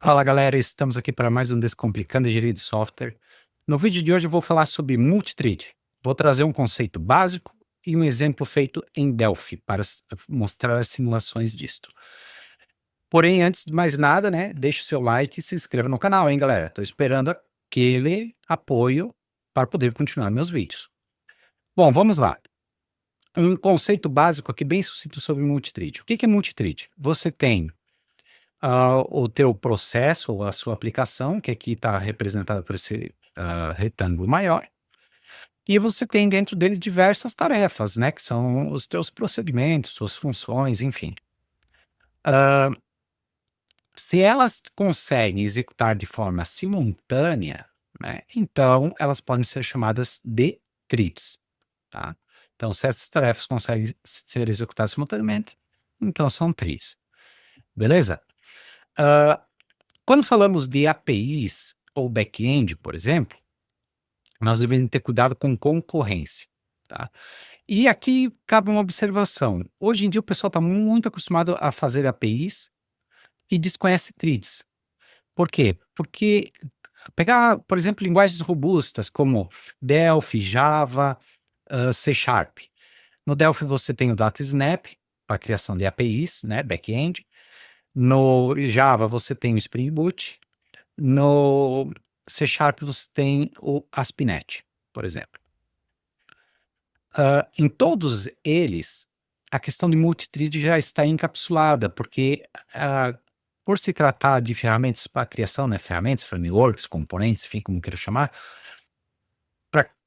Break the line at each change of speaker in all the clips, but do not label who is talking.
Fala galera, estamos aqui para mais um Descomplicando Engenharia de Software. No vídeo de hoje eu vou falar sobre multithread. Vou trazer um conceito básico e um exemplo feito em Delphi para mostrar as simulações disto. Porém, antes de mais nada, né, deixe o seu like e se inscreva no canal, hein galera? Estou esperando aquele apoio para poder continuar meus vídeos. Bom, vamos lá. Um conceito básico aqui bem sucinto sobre multithread. O que é multithread? Você tem o teu processo ou a sua aplicação, que aqui está representada por esse retângulo maior, e você tem dentro dele diversas tarefas, né, que são os teus procedimentos, suas funções, enfim. Se elas conseguem executar de forma simultânea, né, então elas podem ser chamadas de threads, tá? Então, se essas tarefas conseguem ser executadas simultaneamente, então são threads, beleza? Quando falamos de APIs ou back-end, por exemplo, nós devemos ter cuidado com concorrência, tá? E aqui cabe uma observação. Hoje em dia o pessoal está muito acostumado a fazer APIs e desconhece threads. Por quê? Porque pegar, por exemplo, linguagens robustas como Delphi, Java, C Sharp. No Delphi você tem o DataSnap para a criação de APIs, né, back-end. No Java você tem o Spring Boot. No C Sharp você tem o ASP.NET, por exemplo. Em todos eles, a questão de multithread já está encapsulada, porque por se tratar de ferramentas para criação, né, ferramentas, frameworks, componentes, enfim, como queira chamar,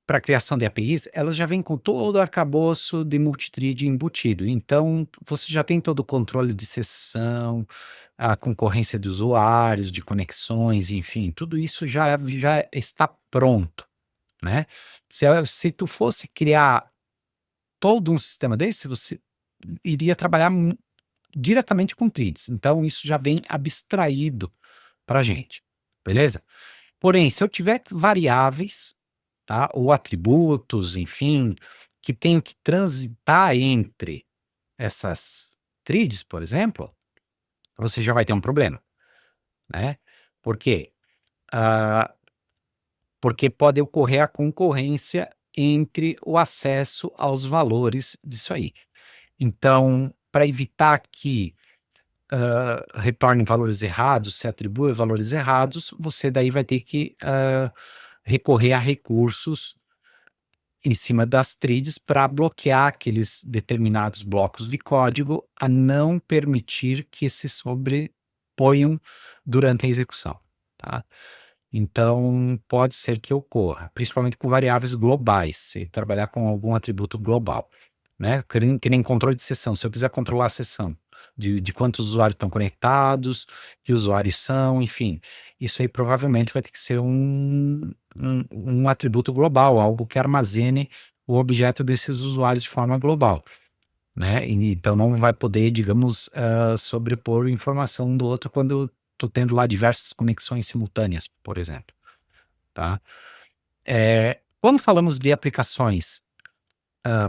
para a criação de APIs, elas já vêm com todo o arcabouço de multithread embutido. Então, você já tem todo o controle de sessão, a concorrência de usuários, de conexões, enfim, tudo isso já está pronto, né? Se tu fosse criar todo um sistema desse, você iria trabalhar diretamente com threads. Então, isso já vem abstraído para a gente, beleza? Porém, se eu tiver variáveis, tá, ou atributos, enfim, que tenho que transitar entre essas threads, por exemplo, você já vai ter um problema, né? Por quê? Porque pode ocorrer a concorrência entre o acesso aos valores disso aí. Então, para evitar que retorne valores errados, se atribua valores errados, você daí vai ter que recorrer a recursos em cima das threads para bloquear aqueles determinados blocos de código a não permitir que se sobreponham durante a execução, tá? Então, pode ser que ocorra, principalmente com variáveis globais, se trabalhar com algum atributo global, né? Que nem controle de sessão. Se eu quiser controlar a sessão de quantos usuários estão conectados, que usuários são, enfim, isso aí provavelmente vai ter que ser um atributo global, algo que armazene o objeto desses usuários de forma global, né? Então não vai poder, digamos, sobrepor informação um do outro quando estou tendo lá diversas conexões simultâneas, por exemplo, tá? Quando falamos de aplicações,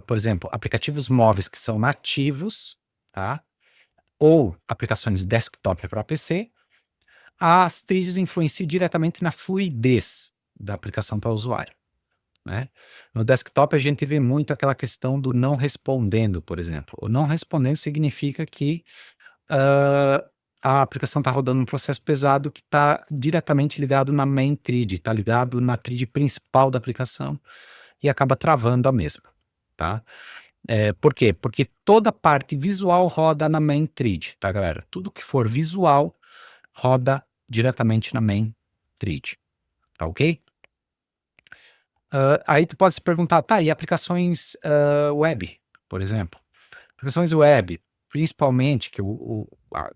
por exemplo, aplicativos móveis que são nativos, tá? Ou aplicações desktop para PC, as threads influenciam diretamente na fluidez da aplicação para o usuário, né? No desktop a gente vê muito aquela questão do não respondendo, por exemplo. O não respondendo significa que a aplicação está rodando um processo pesado que está diretamente ligado na main thread, está ligado na thread principal da aplicação e acaba travando a mesma, tá? Por quê? Porque toda a parte visual roda na main thread, tá, galera? Tudo que for visual roda diretamente na main thread, tá ok? Aí tu pode se perguntar, tá, e aplicações web, por exemplo? Aplicações web, principalmente, que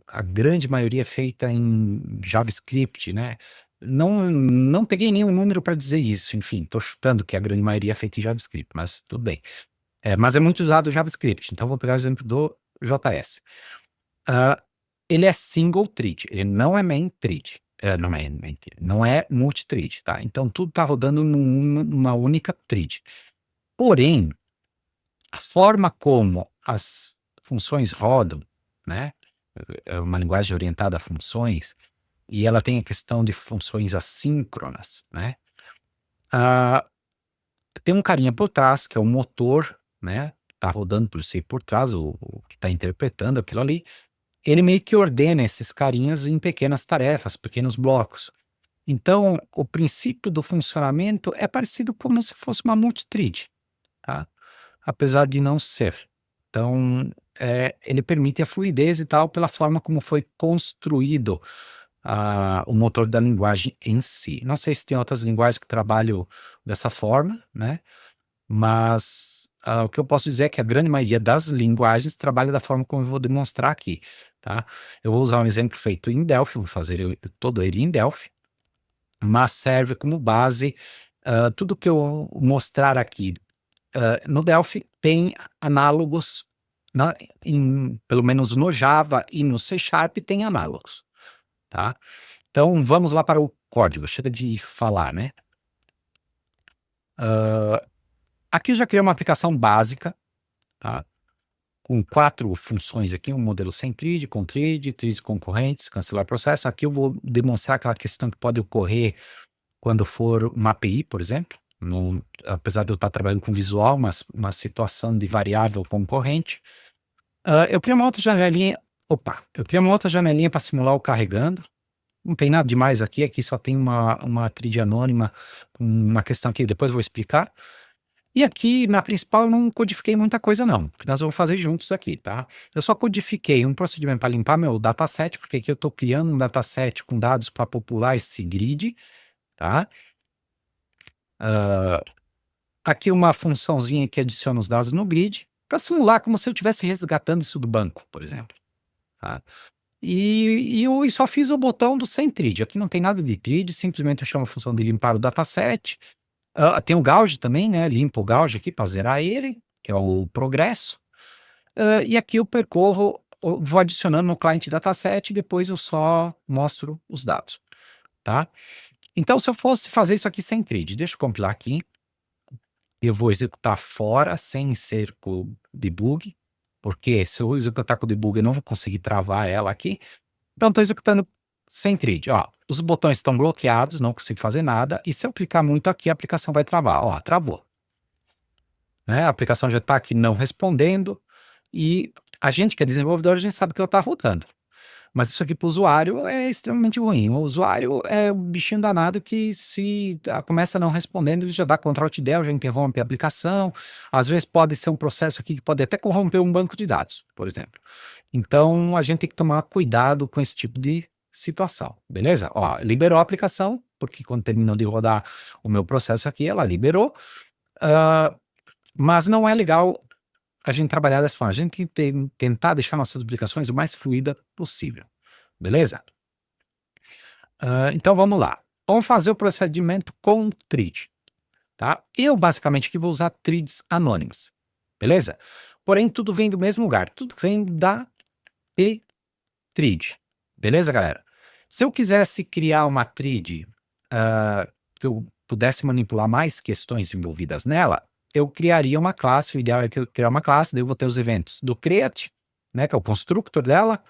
a grande maioria é feita em JavaScript, né? Não peguei nenhum número para dizer isso, enfim, estou chutando que a grande maioria é feita em JavaScript, mas tudo bem. Mas é muito usado o JavaScript, então vou pegar o exemplo do JS. Ele é single thread, ele não é main thread. Não é multi-thread, tá? Então tudo está rodando numa única thread. Porém, a forma como as funções rodam, né? É uma linguagem orientada a funções, e ela tem a questão de funções assíncronas, né? Ah, tem um carinha por trás, que é o motor, né? Tá rodando por si por trás, o que está interpretando aquilo ali. Ele meio que ordena esses carinhas em pequenas tarefas, pequenos blocos. Então, o princípio do funcionamento é parecido como se fosse uma multithread, tá? Apesar de não ser. Então, ele permite a fluidez e tal pela forma como foi construído o motor da linguagem em si. Não sei se tem outras linguagens que trabalham dessa forma, né? Mas o que eu posso dizer é que a grande maioria das linguagens trabalha da forma como eu vou demonstrar aqui, tá? Eu vou usar um exemplo feito em Delphi, vou fazer todo ele em Delphi, mas serve como base tudo que eu mostrar aqui. No Delphi tem análogos, pelo menos no Java e no C Sharp tem análogos, tá? Então vamos lá para o código, chega de falar, né? Aqui eu já criei uma aplicação básica, tá? Com 4 funções aqui, um modelo sem thread, com thread, threads concorrentes, cancelar processo. Aqui eu vou demonstrar aquela questão que pode ocorrer quando for uma API, por exemplo. Apesar de eu estar trabalhando com visual, mas uma situação de variável concorrente. Eu criei uma outra janelinha. Eu criei uma outra janelinha para simular o carregando. Não tem nada demais aqui. Aqui só tem uma thread anônima, uma questão que depois eu vou explicar. E aqui na principal eu não codifiquei muita coisa não, porque nós vamos fazer juntos aqui, tá? Eu só codifiquei um procedimento para limpar meu dataset, porque aqui eu estou criando um dataset com dados para popular esse grid, tá? Aqui uma funçãozinha que adiciona os dados no grid, para simular como se eu estivesse resgatando isso do banco, por exemplo, tá? E eu só fiz o botão do sem thread. Aqui não tem nada de thread, simplesmente eu chamo a função de limpar o dataset. Tem o gauge também, né? Limpo o gauge aqui para zerar ele, que é o progresso. E aqui eu percorro, eu vou adicionando no client dataset e depois eu só mostro os dados, tá? Então, se eu fosse fazer isso aqui sem thread, deixa eu compilar aqui. Eu vou executar fora, sem ser com debug, porque se eu executar com debug eu não vou conseguir travar ela aqui. Então, estou executando sem thread. Ó, os botões estão bloqueados, não consigo fazer nada. E se eu clicar muito aqui, a aplicação vai travar. Ó, travou. Né? A aplicação já está aqui não respondendo. E a gente que é desenvolvedor, a gente sabe que ela está rodando. Mas isso aqui para o usuário é extremamente ruim. O usuário é um bichinho danado que se começa não respondendo, ele já dá Ctrl+Alt+Del, já interrompe a aplicação. Às vezes pode ser um processo aqui que pode até corromper um banco de dados, por exemplo. Então, a gente tem que tomar cuidado com esse tipo de situação, beleza? Ó, liberou a aplicação, porque quando terminou de rodar o meu processo aqui, ela liberou. Mas não é legal a gente trabalhar dessa forma. A gente tem que tentar deixar nossas aplicações o mais fluida possível, beleza? Então vamos lá. Vamos fazer o procedimento com thread, tá? Eu basicamente aqui vou usar threads anônimas, beleza? Porém, tudo vem do mesmo lugar, tudo vem da thread, beleza, galera? Se eu quisesse criar uma thread que eu pudesse manipular mais questões envolvidas nela, eu criaria uma classe. O ideal é que eu criar uma classe, daí eu vou ter os eventos do create, né, que é o constructor dela.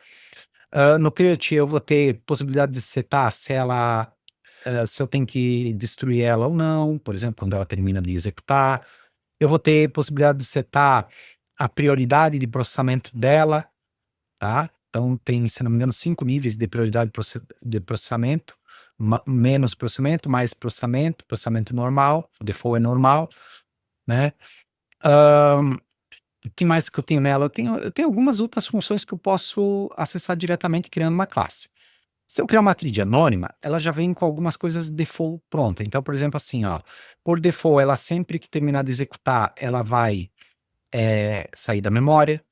No create eu vou ter possibilidade de setar se ela, se eu tenho que destruir ela ou não, por exemplo, quando ela termina de executar. Eu vou ter possibilidade de setar a prioridade de processamento dela, tá? Então tem, se não me engano, 5 níveis de prioridade de processamento, menos processamento, mais processamento, processamento normal, o default é normal, né? O que mais que eu tenho nela? Eu tenho algumas outras funções que eu posso acessar diretamente criando uma classe. Se eu criar uma thread anônima, ela já vem com algumas coisas default pronta. Então, por exemplo, assim, ó, por default, ela sempre que terminar de executar, ela vai sair da memória,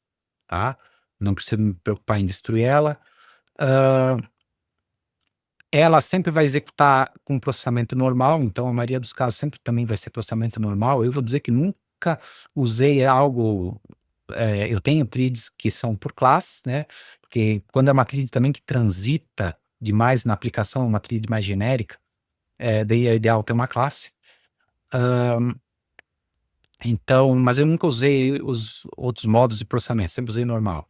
tá? Não preciso me preocupar em destruir ela. Ela sempre vai executar com processamento normal, então a maioria dos casos sempre também vai ser processamento normal. Eu vou dizer que nunca usei algo. Eu tenho threads que são por classe, né? Porque quando é uma thread também que transita demais na aplicação, uma thread mais genérica, daí é ideal ter uma classe. Então, mas eu nunca usei os outros modos de processamento, sempre usei normal.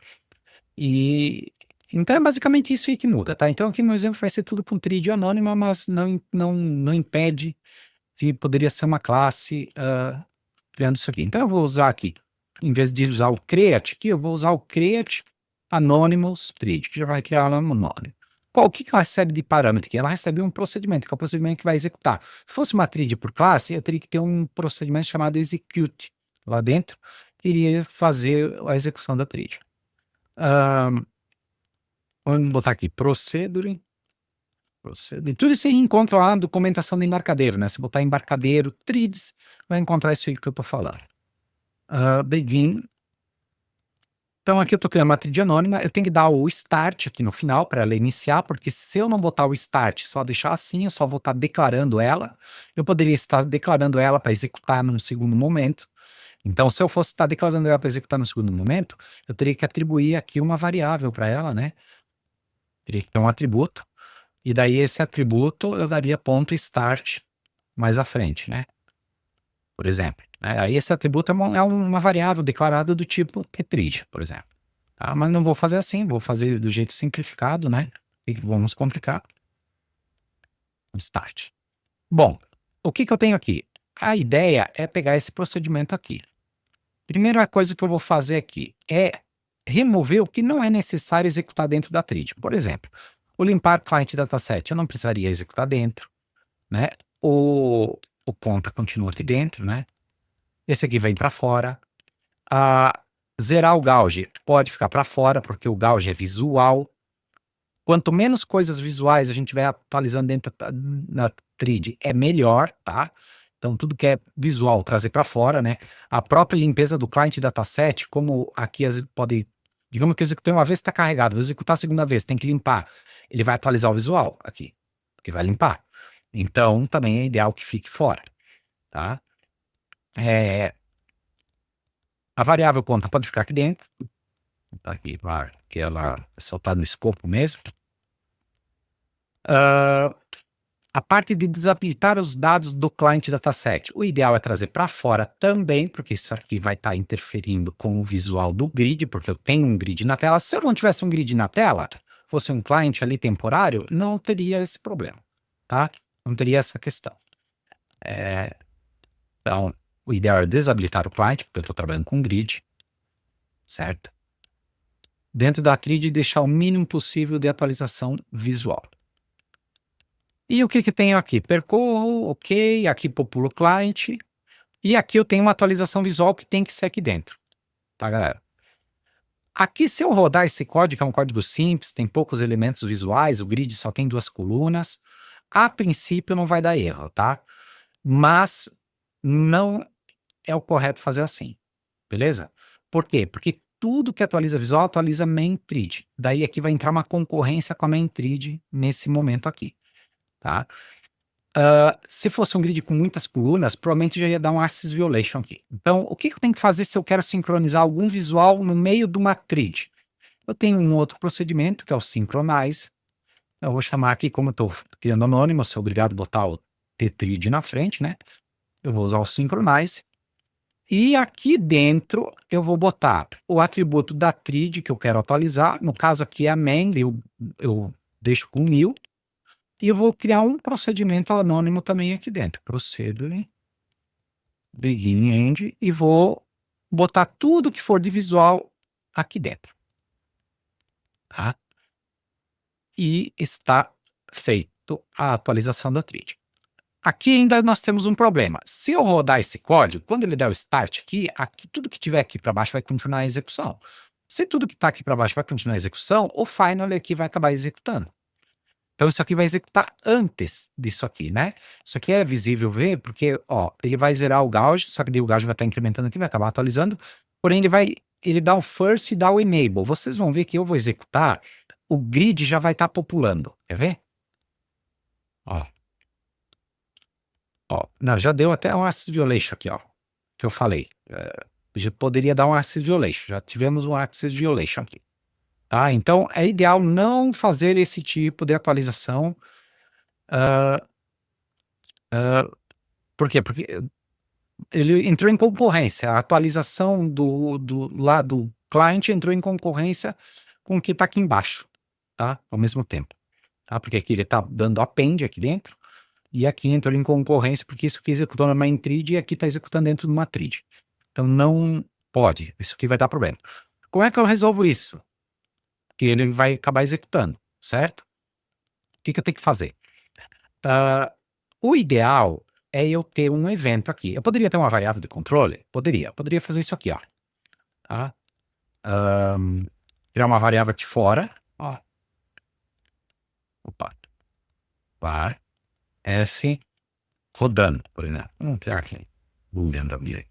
E Então é basicamente isso aí que muda, tá? Então aqui no exemplo vai ser tudo com tríade anônima, mas não impede que poderia ser uma classe criando isso aqui. Então eu vou usar aqui, em vez de usar o create aqui, eu vou usar o create anonymous tríade, que já vai criar um anônimo. O que ela recebe de parâmetro aqui? Ela recebe um procedimento, que é o procedimento que vai executar. Se fosse uma tríade por classe, eu teria que ter um procedimento chamado execute lá dentro, que iria fazer a execução da tríade. Vamos botar aqui, procedure. Tudo isso aí encontra lá na documentação do embarcadeiro, né? Se botar embarcadeiro, trids, vai encontrar isso aí que eu tô falando. Begin. Então aqui eu tô criando uma tríade anônima, eu tenho que dar o start aqui no final para ela iniciar, porque se eu não botar o start, só deixar assim, eu só vou estar declarando ela. Eu poderia estar declarando ela para executar num segundo momento. Então, se eu fosse estar declarando ela para executar no segundo momento, eu teria que atribuir aqui uma variável para ela, né? Teria que ter um atributo. E daí esse atributo eu daria ponto start mais à frente, né? Por exemplo. Né? Aí esse atributo é uma variável declarada do tipo ttride, por exemplo. Tá? Mas não vou fazer assim, vou fazer do jeito simplificado, né? E vamos complicar. Start. Bom, o que eu tenho aqui? A ideia é pegar esse procedimento aqui. Primeira coisa que eu vou fazer aqui é remover o que não é necessário executar dentro da tríade. Por exemplo, o limpar client dataset eu não precisaria executar dentro, né? O conta continua aqui dentro, né? Esse aqui vem para fora. Zerar o gauge pode ficar para fora, porque o gauge é visual. Quanto menos coisas visuais a gente vai atualizando dentro da tríade, é melhor, tá? Então, tudo que é visual, trazer para fora, né? A própria limpeza do client dataset, como aqui pode... Digamos que eu executei uma vez, está carregado. Vou executar a segunda vez, tem que limpar. Ele vai atualizar o visual aqui, que vai limpar. Então, também é ideal que fique fora, tá? A variável conta pode ficar aqui dentro. Tá aqui, que ela só está no escopo mesmo. A parte de desabilitar os dados do client dataset. O ideal é trazer para fora também, porque isso aqui vai estar interferindo com o visual do grid, porque eu tenho um grid na tela. Se eu não tivesse um grid na tela, fosse um client ali temporário, não teria esse problema, tá? Não teria essa questão. Então, o ideal é desabilitar o client, porque eu estou trabalhando com grid, certo? Dentro da grid, deixar o mínimo possível de atualização visual. E o que que tenho aqui? Percorro, ok, aqui populo client, e aqui eu tenho uma atualização visual que tem que ser aqui dentro, tá, galera? Aqui, se eu rodar esse código, que é um código simples, tem poucos elementos visuais, o grid só tem 2 colunas, a princípio não vai dar erro, tá? Mas não é o correto fazer assim, beleza? Por quê? Porque tudo que atualiza visual atualiza main thread. Daí aqui vai entrar uma concorrência com a main thread nesse momento aqui, tá? Se fosse um grid com muitas colunas, provavelmente já ia dar um access violation aqui. Então, o que eu tenho que fazer se eu quero sincronizar algum visual no meio de uma thread? Eu tenho um outro procedimento, que é o synchronize. Eu vou chamar aqui, como eu estou criando anônimo, sou obrigado a botar o tthread na frente, né? Eu vou usar o synchronize. E aqui dentro, eu vou botar o atributo da thread que eu quero atualizar. No caso aqui é a main, eu deixo com new. E eu vou criar um procedimento anônimo também aqui dentro. Procedure, begin end, e vou botar tudo que for de visual aqui dentro. Tá? E está feito a atualização da thread. Aqui ainda nós temos um problema. Se eu rodar esse código, quando ele der o start aqui, tudo que tiver aqui para baixo vai continuar a execução. Se tudo que está aqui para baixo vai continuar a execução, o final aqui vai acabar executando. Então, isso aqui vai executar antes disso aqui, né? Isso aqui é visível ver, porque, ó, ele vai zerar o gauge, só que daí o gauge vai estar incrementando aqui, vai acabar atualizando, porém ele dá o first e dá o enable. Vocês vão ver que eu vou executar, o grid já vai estar populando. Quer ver? Ó. Ó, não, já deu até um access violation aqui, ó, que eu falei. Já poderia dar um access violation, já tivemos um access violation aqui. Tá? Então, é ideal não fazer esse tipo de atualização. Por quê? Porque ele entrou em concorrência. A atualização do client entrou em concorrência com o que está aqui embaixo. tá? Ao mesmo tempo, tá? Porque aqui ele está dando append aqui dentro, e aqui entrou em concorrência, porque isso aqui executou na main thread e aqui está executando dentro de uma thread. Então não pode, isso aqui vai dar problema. Como é que eu resolvo isso? Que ele vai acabar executando, certo? O que eu tenho que fazer? O ideal é eu ter um evento aqui. Eu poderia ter uma variável de controle? Poderia. Eu poderia fazer isso aqui, ó. Tá? Criar uma variável aqui fora. Ó. Opa. Var. S. Rodando, por exemplo. Vamos criar aqui. Boolean da vida.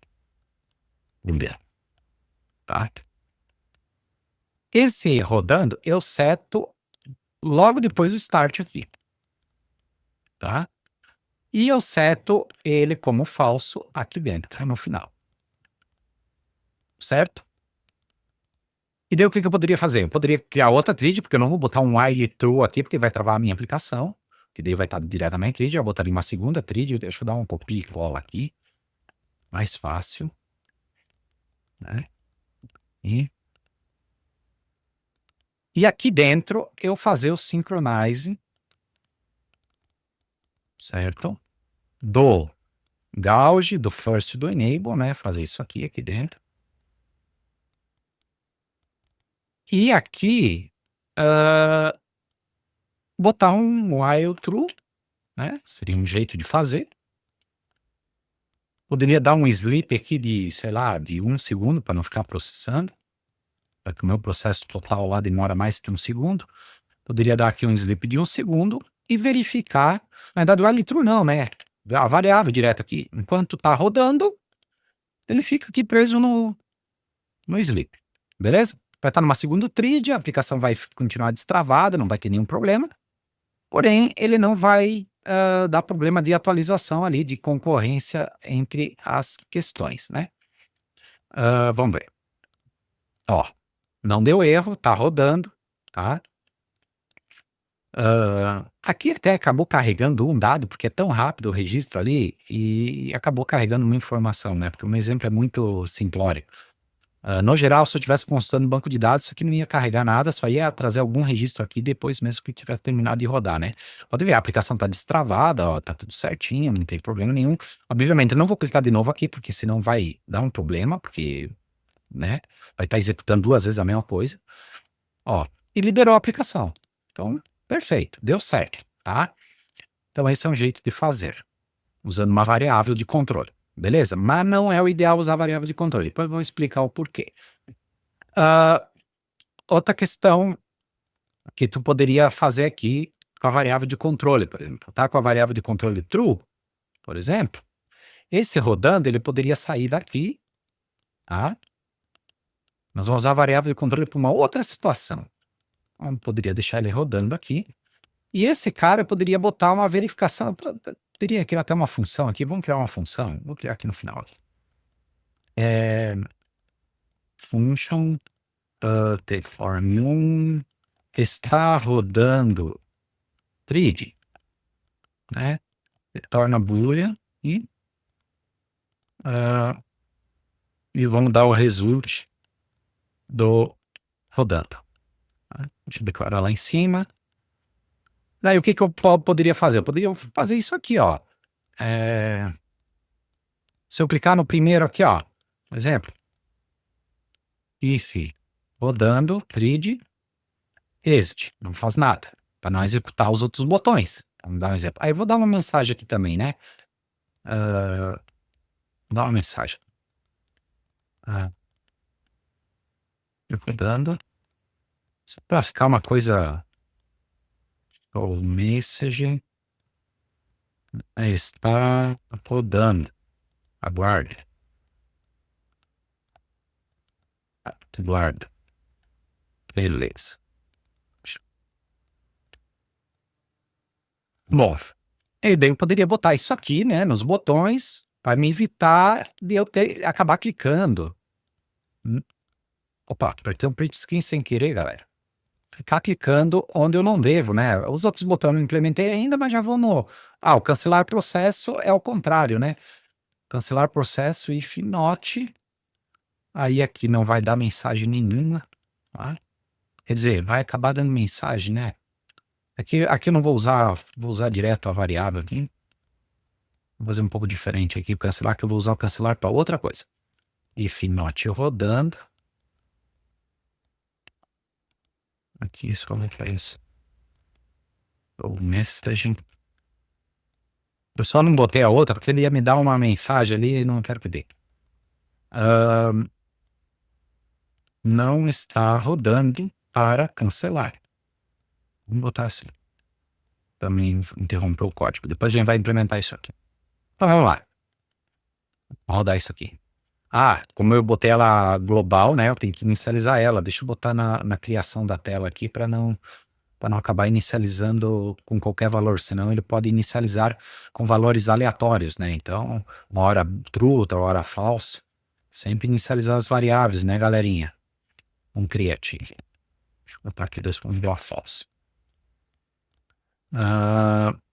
Boolean. Tá? Esse rodando, eu seto logo depois do start aqui. Tá? E eu seto ele como falso aqui dentro, no final. Certo? E daí o que eu poderia fazer? Eu poderia criar outra thread, porque eu não vou botar um while true aqui, porque vai travar a minha aplicação. Que daí vai estar diretamente na thread. Eu botaria uma segunda thread. Deixa eu dar um copy e cola aqui. Mais fácil. Né? E aqui dentro eu fazer o synchronize. Certo? Do gauge, do first do enable, né? Fazer isso aqui dentro. E aqui botar um while true, né? Seria um jeito de fazer. Poderia dar um sleep aqui de, sei lá, de 1 segundo para não ficar processando. Para que o meu processo total lá demora mais que 1 segundo. Poderia dar aqui um sleep de 1 segundo e verificar. Na verdade, o while true não, né? A variável direto aqui. Enquanto está rodando, ele fica aqui preso no sleep. Beleza? Vai estar numa segunda thread, a aplicação vai continuar destravada, não vai ter nenhum problema. Porém, ele não vai dar problema de atualização ali, de concorrência entre as questões, né? Vamos ver. Ó, não deu erro, tá rodando, tá? Aqui até acabou carregando um dado, porque é tão rápido o registro ali, e acabou carregando uma informação, né? Porque o meu exemplo é muito simplório. No geral, se eu estivesse consultando banco de dados, isso aqui não ia carregar nada, só ia trazer algum registro aqui depois mesmo que tivesse terminado de rodar, né? Pode ver, a aplicação está destravada, ó, tá tudo certinho, não tem problema nenhum. Obviamente, eu não vou clicar de novo aqui, porque senão vai dar um problema, porque, né, vai estar executando 2 vezes a mesma coisa. Ó, e liberou a aplicação. Então, perfeito, deu certo, tá? Então, esse é um jeito de fazer, usando uma variável de controle. Beleza? Mas não é o ideal usar variável de controle. Depois eu vou explicar o porquê. Outra questão que tu poderia fazer aqui com a variável de controle, por exemplo. Tá com a variável de controle true, por exemplo. Esse rodando, ele poderia sair daqui, tá? Nós vamos usar a variável de controle para uma outra situação. Eu poderia deixar ele rodando aqui. E esse cara eu poderia botar uma verificação. Poderia criar até uma função aqui. Vamos criar uma função. Vou criar aqui no final. Function form1 está rodando thread, né? Retorna boolean e vamos dar o result do rodando. Tá? Deixa eu declarar lá em cima. Daí o que eu poderia fazer? Eu poderia fazer isso aqui, ó. Se eu clicar no primeiro aqui, ó, por exemplo, if rodando thread exit, não faz nada, para não executar os outros botões. Vamos dar um exemplo. Aí eu vou dar uma mensagem aqui também, né? Vou dar uma mensagem. Rodando. Para ficar uma coisa. O message está rodando. Aguarde. Aguarde. Beleza. Bom, e daí eu poderia botar isso aqui, né, nos botões, para me evitar de eu acabar clicando. Opa, apertei um print screen sem querer, galera. Ficar clicando onde eu não devo, né? Os outros botões eu não implementei ainda, mas já vou no... o cancelar processo é o contrário, né? Cancelar processo if not. Aí aqui não vai dar mensagem nenhuma, tá? Quer dizer, vai acabar dando mensagem, né? Aqui eu não vou usar direto a variável aqui. Vou fazer um pouco diferente aqui, o cancelar, que eu vou usar o cancelar para outra coisa. If not rodando. Aqui, isso como é que é isso? O messaging. Eu só não botei a outra porque ele ia me dar uma mensagem ali e não quero pedir. Não está rodando para cancelar. Vamos botar assim. Também interrompeu o código. Depois a gente vai implementar isso aqui. Então vamos lá. Vou rodar isso aqui. Como eu botei ela global, né? Eu tenho que inicializar ela. Deixa eu botar na criação da tela aqui para não acabar inicializando com qualquer valor, senão ele pode inicializar com valores aleatórios, né? Então, uma hora true, outra hora false. Sempre inicializar as variáveis, né, galerinha? Create. Deixa eu botar aqui 2.0 false.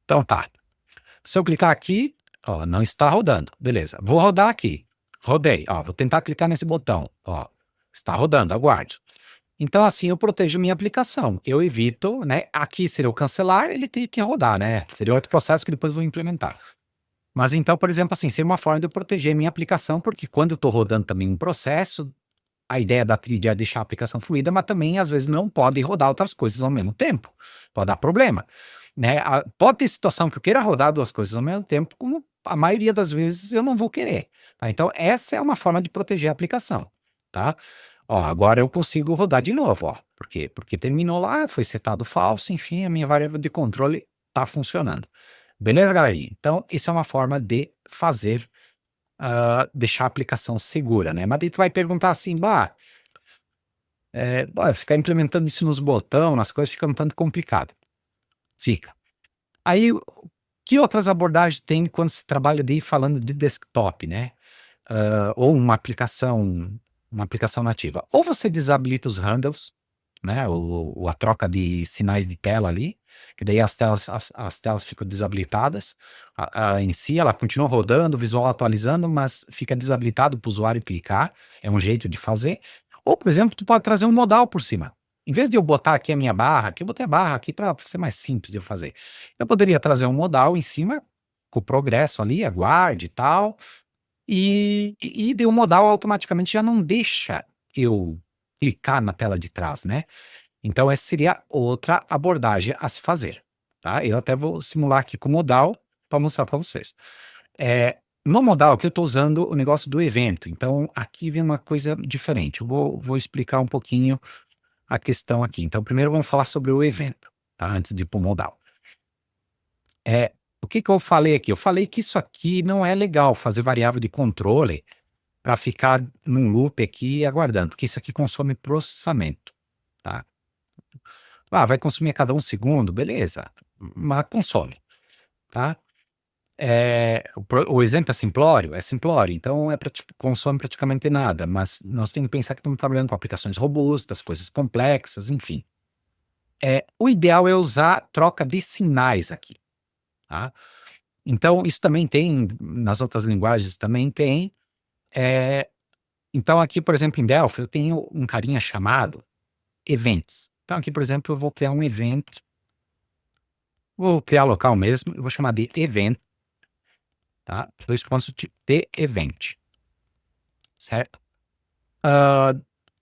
Então tá. Se eu clicar aqui, ó, não está rodando. Beleza. Vou rodar aqui. Rodei. Ó, vou tentar clicar nesse botão. Ó, está rodando. Aguarde. Então, assim, eu protejo minha aplicação. Eu evito, né? Aqui seria o cancelar, ele tem que rodar, né? Seria outro processo que depois eu vou implementar. Mas então, por exemplo, assim, seria uma forma de eu proteger minha aplicação, porque quando eu estou rodando também um processo, a ideia da trilha é deixar a aplicação fluida, mas também, às vezes, não pode rodar outras coisas ao mesmo tempo. Pode dar problema, né? Pode ter situação que eu queira rodar duas coisas ao mesmo tempo, como a maioria das vezes eu não vou querer. Tá? Então, essa é uma forma de proteger a aplicação, tá? Ó, agora eu consigo rodar de novo, ó. Por quê? Porque terminou lá, foi setado falso, enfim, a minha variável de controle está funcionando. Beleza, galerinha? Então, isso é uma forma de fazer, deixar a aplicação segura, né? Mas daí tu vai perguntar assim, ficar implementando isso nos botões, nas coisas, fica um tanto complicado. Fica. Aí, que outras abordagens tem quando se trabalha falando de desktop, né? Ou uma aplicação nativa. Ou você desabilita os handles, né? A troca de sinais de tela ali, que daí as telas ficam desabilitadas. Em si, ela continua rodando, o visual atualizando, mas fica desabilitado para o usuário clicar. É um jeito de fazer. Ou, por exemplo, tu pode trazer um modal por cima. Em vez de eu botar aqui a minha barra, aqui eu botei a barra aqui para ser mais simples de eu fazer. Eu poderia trazer um modal em cima, com o progresso ali, aguarde e tal, e o modal automaticamente já não deixa eu clicar na tela de trás, né? Então essa seria outra abordagem a se fazer, tá? Eu até vou simular aqui com o modal para mostrar para vocês. No modal aqui eu estou usando o negócio do evento, então aqui vem uma coisa diferente. Eu vou explicar um pouquinho a questão aqui. Então primeiro vamos falar sobre o evento, tá? Antes de ir para o modal. O que eu falei aqui? Eu falei que isso aqui não é legal, fazer variável de controle para ficar num loop aqui aguardando, porque isso aqui consome processamento, tá? Vai consumir a cada um segundo, beleza, mas consome, tá? O exemplo é simplório, então consome praticamente nada, mas nós temos que pensar que estamos trabalhando com aplicações robustas, coisas complexas, enfim. O ideal é usar troca de sinais aqui, tá? Então, isso também tem, nas outras linguagens também tem. Então, aqui, por exemplo, em Delphi, eu tenho um carinha chamado events. Então, aqui, por exemplo, eu vou criar um evento. Vou criar local mesmo, eu vou chamar de event, tá? 2 pontos de event, certo?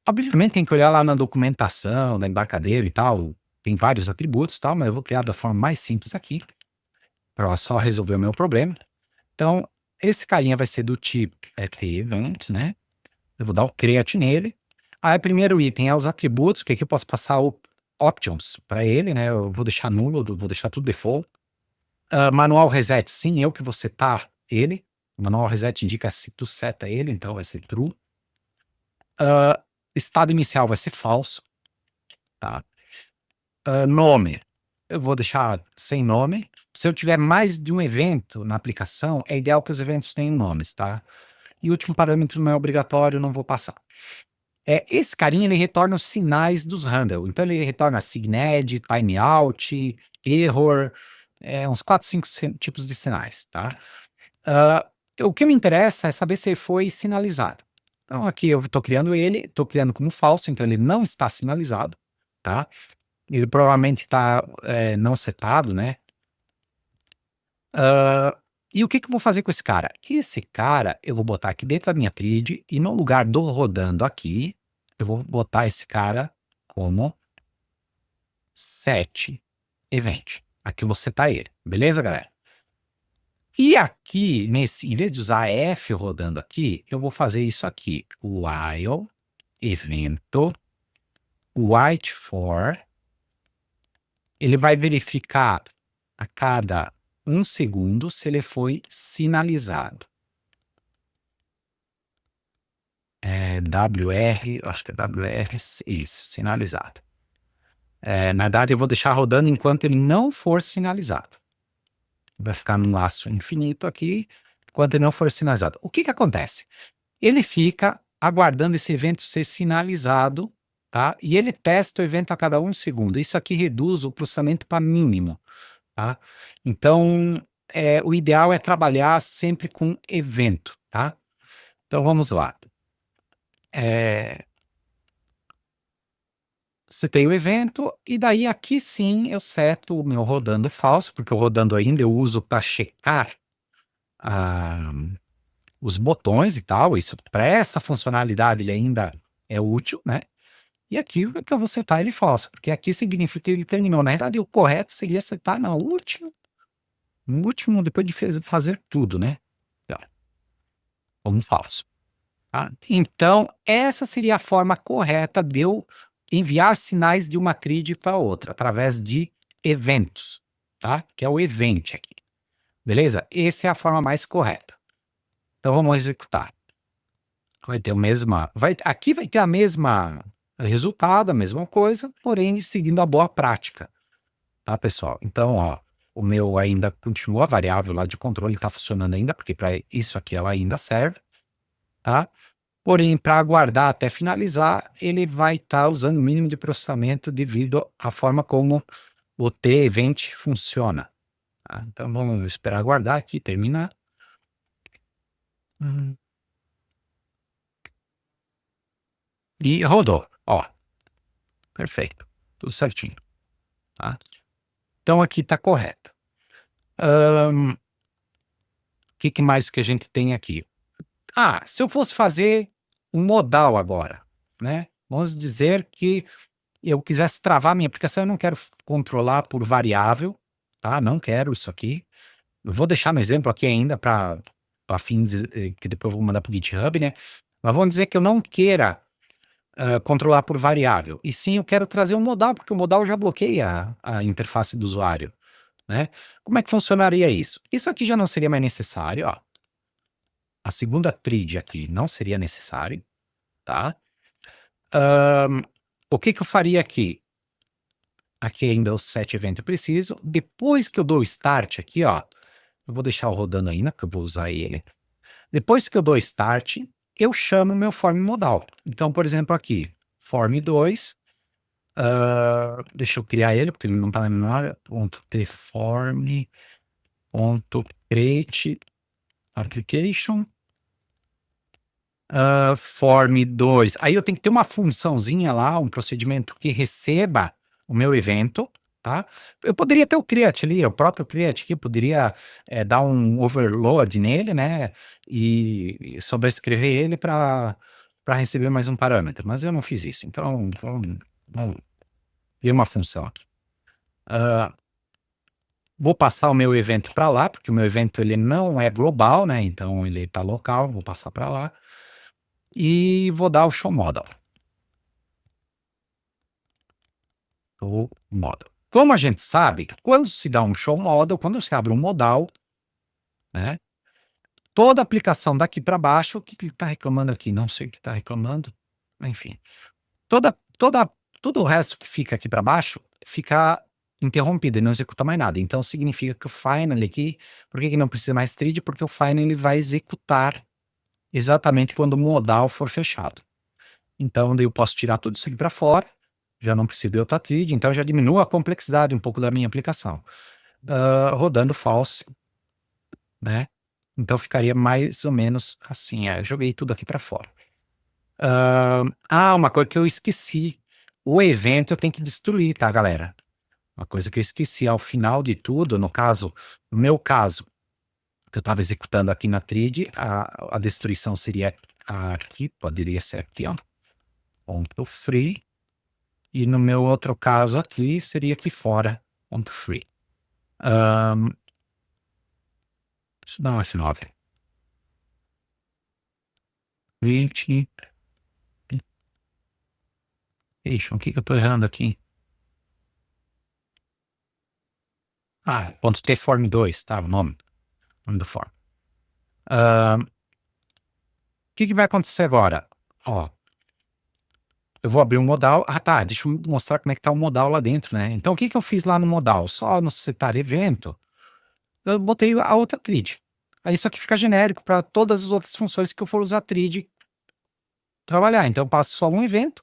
Obviamente tem que olhar lá na documentação, da embarcadeira e tal, tem vários atributos e tal, mas eu vou criar da forma mais simples aqui, para só resolver o meu problema. Então, esse carinha vai ser do tipo event, né? Eu vou dar o create nele. Aí, primeiro item é os atributos, que aqui eu posso passar o options para ele, né? Eu vou deixar nulo, vou deixar tudo default. Manual reset, sim, eu que vou setar ele. O manual reset indica se tu seta ele, então vai ser true. Estado inicial vai ser falso, tá? Nome, eu vou deixar sem nome. Se eu tiver mais de um evento na aplicação, é ideal que os eventos tenham nomes, tá? E o último parâmetro não é obrigatório, não vou passar. Esse carinha, ele retorna os sinais dos handle. Então, ele retorna signed, timeout, error, uns 4, 5 tipos de sinais, tá? O que me interessa é saber se ele foi sinalizado. Então, aqui eu estou criando como falso, então ele não está sinalizado. tá? Ele provavelmente está não setado, né? E o que que eu vou fazer com esse cara? Esse cara eu vou botar aqui dentro da minha trid e no lugar do rodando aqui, eu vou botar esse cara como set event. Aqui eu vou setar ele, beleza, galera? E aqui, em vez de usar F rodando aqui, eu vou fazer isso aqui. While evento white for, ele vai verificar a cada 1 segundo se ele foi sinalizado. WR, acho que é WR, isso, sinalizado. Na verdade, eu vou deixar rodando enquanto ele não for sinalizado. Vai ficar num laço infinito aqui, enquanto ele não for sinalizado. O que que acontece? Ele fica aguardando esse evento ser sinalizado, tá? E ele testa o evento a cada 1 segundo. Isso aqui reduz o processamento para mínimo, tá? Então, o ideal é trabalhar sempre com evento, tá? Então, vamos lá. Setei o evento, e daí aqui sim eu seto o meu rodando falso, porque o rodando ainda eu uso para checar os botões e tal, isso para essa funcionalidade ele ainda é útil, né? E aqui é que eu vou setar ele falso, porque aqui significa que ele terminou. Na verdade, o correto seria setar no último, depois de fazer tudo, né? Como falso. Tá? Então, essa seria a forma correta de eu enviar sinais de uma trid para outra, através de eventos, tá? Que é o event aqui. Beleza? Essa é a forma mais correta. Então, vamos executar. Vai ter aqui vai ter a mesma resultado, a mesma coisa, porém seguindo a boa prática, tá, pessoal? Então, ó, o meu ainda continua, a variável lá de controle está funcionando ainda, porque para isso aqui ela ainda serve, tá? Porém, para aguardar até finalizar, ele vai estar usando o mínimo de processamento devido à forma como o T-Event funciona. Tá? Então, vamos esperar aguardar aqui, terminar. E rodou, ó. Perfeito, tudo certinho. Tá? Então, aqui está correto. O que mais que a gente tem aqui? Se eu fosse fazer um modal agora, né? Vamos dizer que eu quisesse travar minha aplicação, eu não quero controlar por variável, tá? Não quero isso aqui. Eu vou deixar no exemplo aqui ainda para fins que depois eu vou mandar para o GitHub, né? Mas vamos dizer que eu não queira controlar por variável, e sim eu quero trazer um modal, porque o modal já bloqueia a interface do usuário, né? Como é que funcionaria isso? Isso aqui já não seria mais necessário, ó. A segunda trid aqui não seria necessário, tá? O que que eu faria aqui? Aqui ainda o set event eu preciso. Depois que eu dou o start aqui, ó, eu vou deixar o rodando ainda, porque eu vou usar ele. Depois que eu dou start, eu chamo o meu form modal. Então, por exemplo, aqui, form2, deixa eu criar ele, porque ele não está na memória, .tform, .create application, form2. Aí eu tenho que ter uma funçãozinha lá, um procedimento que receba o meu evento, tá? Eu poderia ter o create ali, o próprio create aqui, poderia dar um overload nele, né? E sobrescrever ele para receber mais um parâmetro, mas eu não fiz isso, então vamos ver uma função aqui. Vou passar o meu evento para lá, porque o meu evento ele não é global, né? Então ele está local, vou passar para lá. E vou dar o show model. Como a gente sabe, quando se dá um show model, quando se abre um modal, né? Toda aplicação daqui para baixo, o que ele está reclamando aqui? Não sei o que está reclamando, enfim. Todo o resto que fica aqui para baixo fica interrompido e não executa mais nada. Então significa que o final aqui, por que não precisa mais trid? Porque o final ele vai executar exatamente quando o modal for fechado. Então daí eu posso tirar tudo isso aqui para fora, já não preciso de outra trid, então já diminui a complexidade um pouco da minha aplicação. Rodando false, né? Então ficaria mais ou menos assim, eu joguei tudo aqui para fora. Uma coisa que eu esqueci, O evento eu tenho que destruir, tá, galera? Uma coisa que eu esqueci, ao final de tudo, no meu caso, que eu estava executando aqui na thread, a destruição seria aqui, poderia ser aqui, ó, ponto free, e no meu outro caso aqui, seria aqui fora, ponto free. Isso dá um F9. 20. Ixi, o que eu tô errando aqui? Ponto .tform 2, tá, o nome do form. O que vai acontecer agora? Ó, eu vou abrir um modal. Tá, deixa eu mostrar como é que tá o modal lá dentro, né? Então, o que eu fiz lá no modal? Só no setar evento, eu botei a outra thread. Aí isso aqui fica genérico para todas as outras funções que eu for usar a thread trabalhar. Então, eu passo só um evento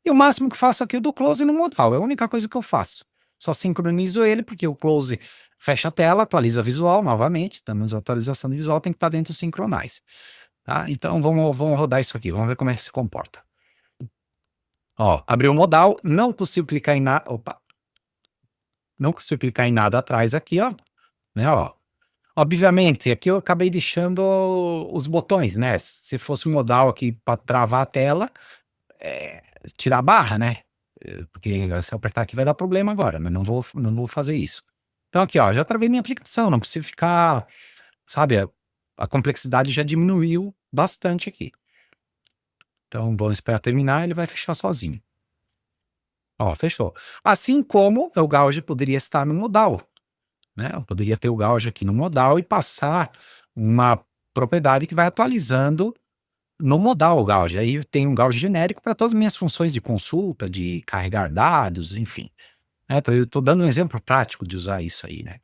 e o máximo que faço aqui é o do close no modal. É a única coisa que eu faço. Só sincronizo ele, porque o close fecha a tela, atualiza visual novamente. Estamos atualização de visual, tem que estar dentro do Synchronize. Tá? Então, vamos rodar isso aqui. Vamos ver como é que se comporta. Ó, abriu o modal, não consigo clicar em nada. Opa! Não consigo clicar em nada atrás aqui, ó. Né, ó. Obviamente, aqui eu acabei deixando os botões, né? Se fosse um modal aqui para travar a tela, tirar a barra, né? Porque se eu apertar aqui vai dar problema agora, mas não vou fazer isso. Então aqui, ó, já travei minha aplicação, não preciso ficar, sabe, a complexidade já diminuiu bastante aqui. Então vamos esperar terminar, ele vai fechar sozinho. Ó, fechou. Assim como o gauge poderia estar no modal, né? Eu poderia ter o gauge aqui no modal e passar uma propriedade que vai atualizando no modal o gauge. Aí tem um gauge genérico para todas as minhas funções de consulta, de carregar dados, enfim. Eu estou dando um exemplo prático de usar isso aí, né?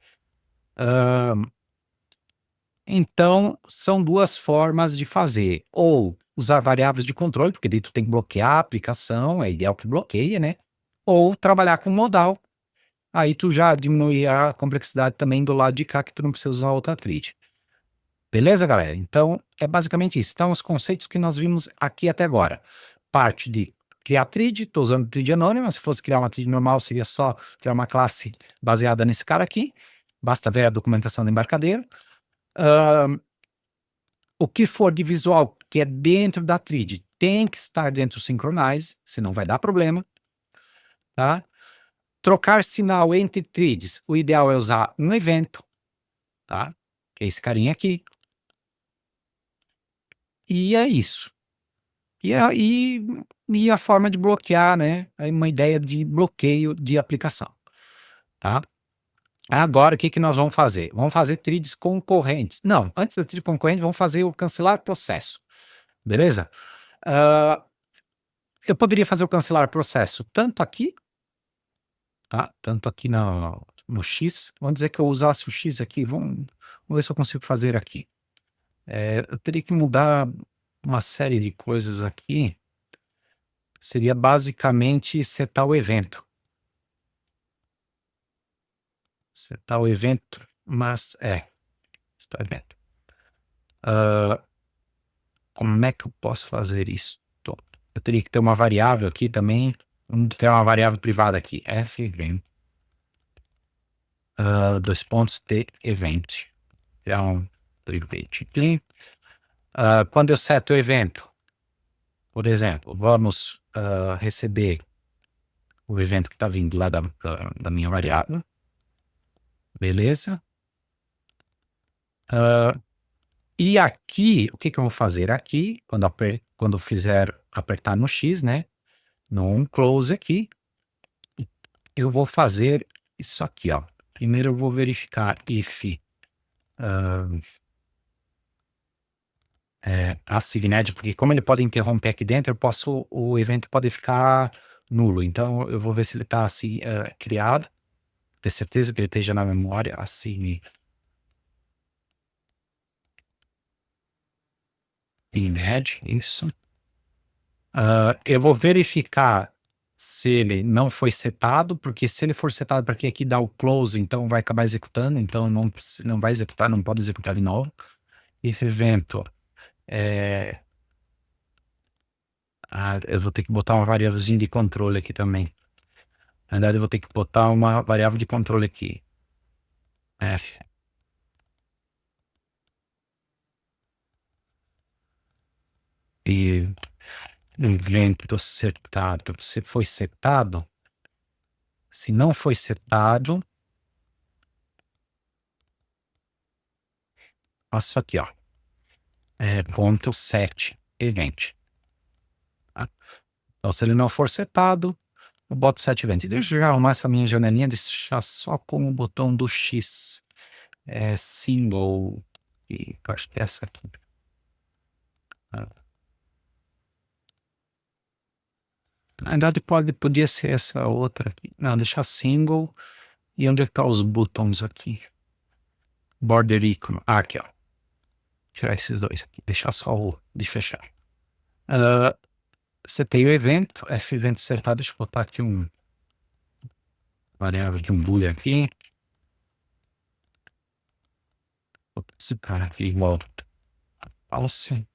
Então, são duas formas de fazer. Ou usar variáveis de controle, porque daí tu tem que bloquear a aplicação, é ideal que bloqueia, né? Ou trabalhar com modal. Aí tu já diminui a complexidade também do lado de cá, que tu não precisa usar outra thread. Beleza, galera? Então, é basicamente isso. Então, os conceitos que nós vimos aqui até agora. Parte de criar thread, estou usando thread anônima. Se fosse criar uma thread normal, seria só criar uma classe baseada nesse cara aqui. Basta ver a documentação do embarcadeiro. O que for de visual, que é dentro da thread, tem que estar dentro do Synchronize, senão vai dar problema. Tá? Trocar sinal entre threads, o ideal é usar um evento, tá? Que é esse carinha aqui. E é isso. E a forma de bloquear, né? É uma ideia de bloqueio de aplicação, tá? Agora, o que nós vamos fazer? Vamos fazer threads concorrentes. Não, antes da thread concorrente, vamos fazer o cancelar processo. Beleza? Eu poderia fazer o cancelar processo tanto aqui, tá? Tanto aqui no X. Vamos dizer que eu usasse o X aqui. Vamos ver se eu consigo fazer aqui. Eu teria que mudar uma série de coisas aqui. Seria basicamente setar o evento. Setar o evento, mas setar o evento. Como é que eu posso fazer isso? Eu teria que ter uma variável aqui também. Vamos ter uma variável privada aqui. F-event. Dois pontos de event. Então, private aqui. Quando eu seto o evento, por exemplo, vamos receber o evento que está vindo lá da minha variável. Beleza? E aqui, o que eu vou fazer aqui, quando fizer apertar no X, né? No close aqui, eu vou fazer isso aqui, ó. Primeiro eu vou verificar if assigned, porque como ele pode interromper aqui dentro, o evento pode ficar nulo. Então eu vou ver se ele está assim criado, ter certeza que ele esteja na memória, assim. Inhead, isso. Eu vou verificar se ele não foi setado, porque se ele for setado para aqui dar o close, então vai acabar executando, então não vai executar, não pode executar de novo. If evento Eu vou ter que botar uma variávelzinha de controle aqui também. Na verdade, eu vou ter que botar uma variável de controle aqui. F. E evento setado. Se foi setado, se não foi setado, faço aqui, ó. Ponto 7 event. Tá? Então, se ele não for setado, eu boto 7 event. Deixa eu já arrumar essa minha janelinha, deixar só com o botão do X. Symbol. E eu acho que é essa aqui. Na verdade, podia ser essa outra aqui. Não, deixar single. E onde é que tá os botões aqui? Border icon. Aqui, ó. Tirar esses dois aqui. Deixar só o de fechar. Setei o evento. F-evento setado. Deixa eu botar aqui um variável de um boolean aqui. Esse cara aqui igual false.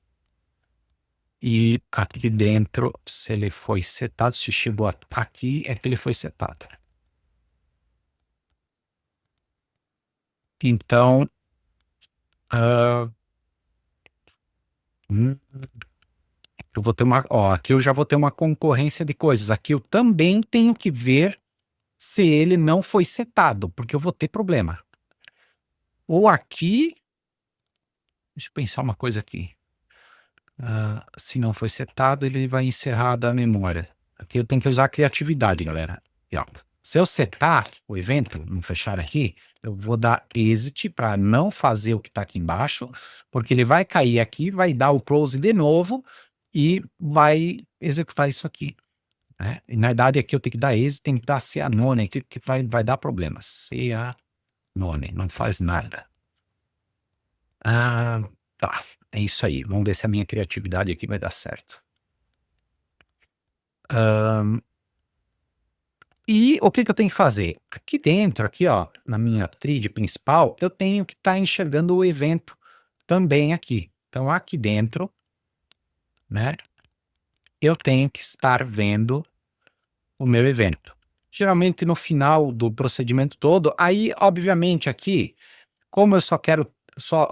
E aqui dentro, se ele foi setado, se chegou aqui, é que ele foi setado. Então, eu vou ter aqui eu já vou ter uma concorrência de coisas. Aqui eu também tenho que ver se ele não foi setado, porque eu vou ter problema. Ou aqui, deixa eu pensar uma coisa aqui. Se não foi setado, ele vai encerrar da memória. Aqui eu tenho que usar a criatividade, galera. E, ó, se eu setar o evento, não fechar aqui, eu vou dar exit para não fazer o que está aqui embaixo, porque ele vai cair aqui, vai dar o close de novo e vai executar isso aqui. Né? E na verdade aqui eu tenho que dar exit, tem que dar CA-none, que vai dar problema. CA-none, não faz nada. Tá, é isso aí. Vamos ver se a minha criatividade aqui vai dar certo. E o que eu tenho que fazer? Aqui dentro, aqui ó, na minha trilha principal, eu tenho que estar enxergando o evento também aqui. Então aqui dentro, né, eu tenho que estar vendo o meu evento. Geralmente no final do procedimento todo, aí obviamente aqui, como eu só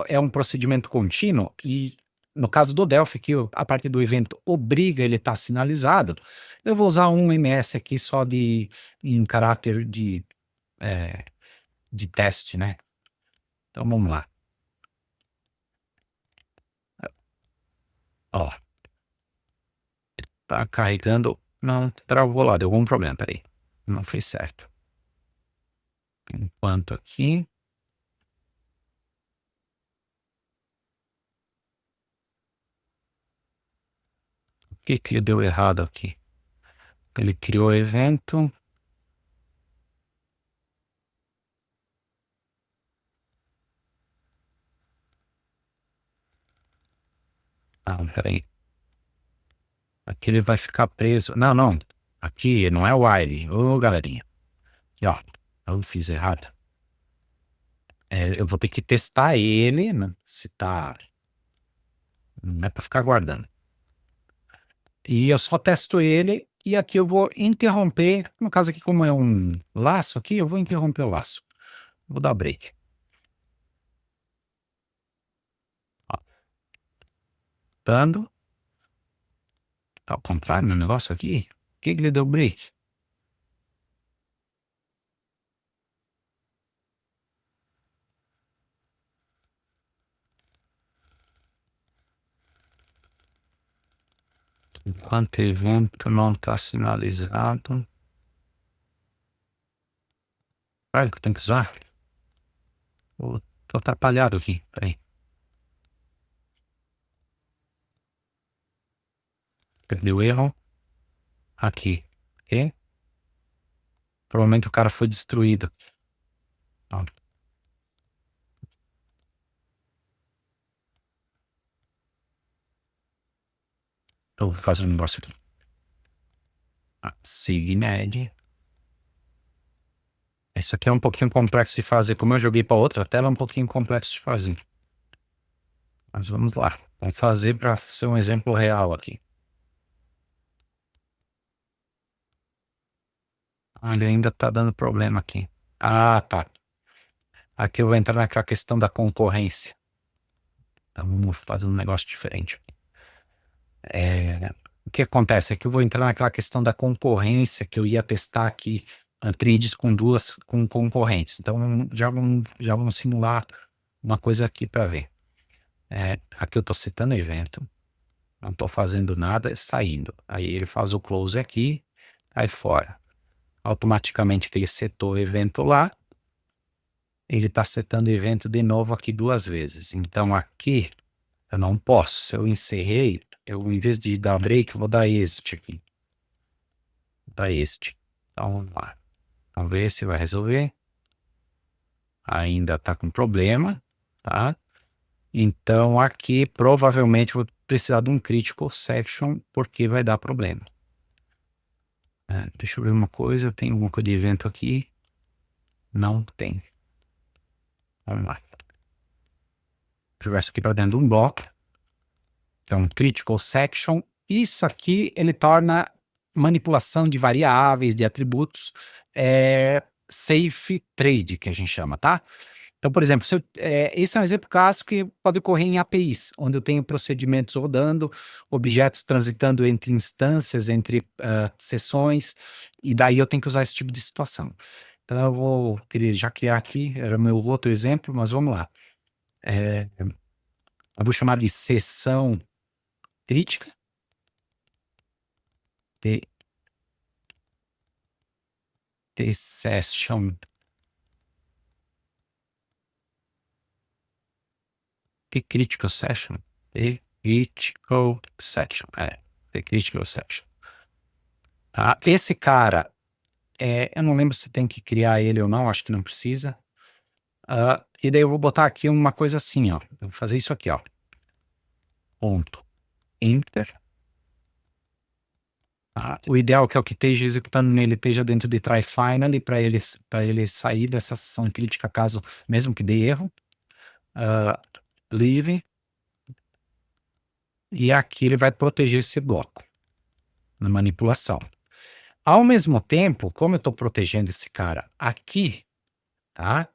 é um procedimento contínuo, e no caso do Delphi, que a parte do evento obriga ele a estar sinalizado, eu vou usar um MS aqui só em caráter de teste, né? Então vamos lá. Ó, tá carregando, não, travou lá, deu algum problema, peraí, não fez certo. Enquanto aqui, o que deu errado aqui? Ele criou o evento. Peraí. Aqui ele vai ficar preso. Não, não. Aqui não é o while. Ô, galerinha. Aqui, ó. Eu fiz errado. Eu vou ter que testar ele, né? Se tá... Não é pra ficar guardando. E eu só testo ele. E aqui eu vou interromper. No caso aqui, como é um laço aqui, eu vou interromper o laço. Vou dar break. Ó. Dando. Tá ao contrário no negócio aqui. O que ele deu break? Enquanto evento não está sinalizado. Olha que eu tenho que usar. Tô atrapalhado aqui. Peraí. Perdeu o erro. Aqui. Ok? Provavelmente o cara foi destruído. Ó. Eu vou fazer um negócio aqui. Signed. Isso aqui é um pouquinho complexo de fazer. Como eu joguei para outra tela, é um pouquinho complexo de fazer. Mas vamos lá. Vamos fazer para ser um exemplo real aqui. Ele ainda tá dando problema aqui. Ah, tá. Aqui eu vou entrar naquela questão da concorrência. Então vamos fazer um negócio diferente. O que acontece é que eu vou entrar naquela questão da concorrência que eu ia testar aqui trids com concorrentes. Então já vamos simular uma coisa aqui para ver. Aqui eu estou setando evento, não estou fazendo nada, saindo. Aí ele faz o close aqui, aí fora. Automaticamente ele setou o evento lá, ele está setando o evento de novo aqui 2 vezes. Então aqui eu não posso. Se eu encerrei, em vez de dar break, eu vou dar exit aqui. Vou dar exit. Então vamos lá. Vamos ver se vai resolver. Ainda está com problema, tá? Então aqui provavelmente vou precisar de um critical section porque vai dar problema. Deixa eu ver uma coisa. Tem alguma coisa de evento aqui? Não tem. Vamos lá. Vou jogar isso aqui para dentro de um bloco. Então, critical section. Isso aqui ele torna manipulação de variáveis, de atributos, safe trade, que a gente chama, tá? Então, por exemplo, esse é um exemplo clássico que pode ocorrer em APIs, onde eu tenho procedimentos rodando, objetos transitando entre instâncias, entre sessões, e daí eu tenho que usar esse tipo de situação. Então, eu vou já criar aqui, era o meu outro exemplo, mas vamos lá. Eu vou chamar de sessão crítica, de session. The critical section. The critical section. The critical section. Tá? Esse cara, eu não lembro se tem que criar ele ou não, acho que não precisa. E daí eu vou botar aqui uma coisa assim, ó. Eu vou fazer isso aqui, ó. Ponto. Enter. O ideal é que o que esteja executando nele esteja dentro de try finally para ele sair dessa sessão crítica caso mesmo que dê erro. Leave. E aqui ele vai proteger esse bloco na manipulação. Ao mesmo tempo, como eu estou protegendo esse cara aqui, tá?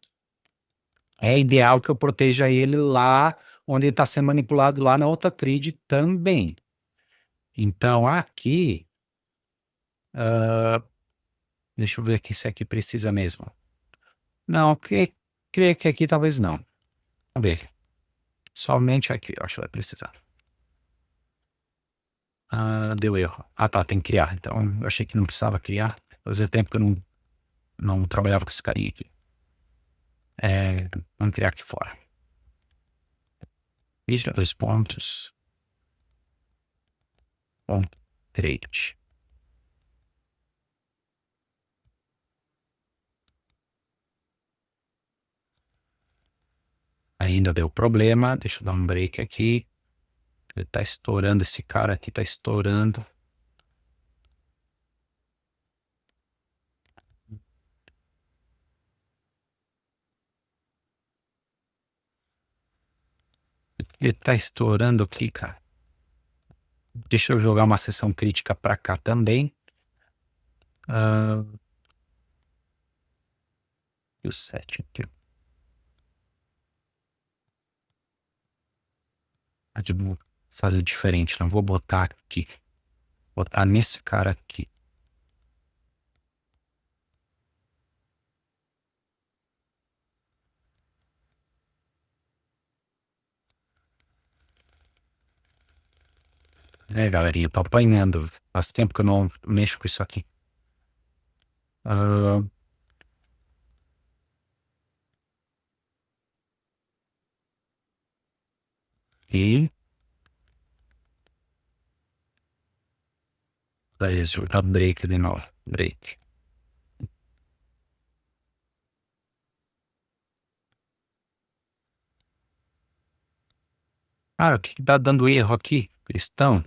É ideal que eu proteja ele lá onde ele está sendo manipulado lá na outra thread também. Então aqui, deixa eu ver aqui se aqui precisa mesmo. Não, creio que aqui talvez não. Vamos ver. Somente aqui, eu acho que vai precisar. Deu erro. Tá, tem que criar. Então eu achei que não precisava criar. Fazia tempo que eu não trabalhava com esse carinha aqui. Vamos criar aqui fora. Veja 2 pontos. Trade. Ainda deu problema. Deixa eu dar um break aqui. Ele tá estourando, esse cara aqui tá estourando. Ele tá estourando aqui, cara. Deixa eu jogar uma sessão crítica pra cá também. E o 7 aqui. Vou fazer diferente, não vou botar aqui. Botar nesse cara aqui. Galerinha, eu tô apanhando. Faz tempo que eu não mexo com isso aqui. E daí jogar break de novo. Break. O que tá dando erro aqui, Cristão?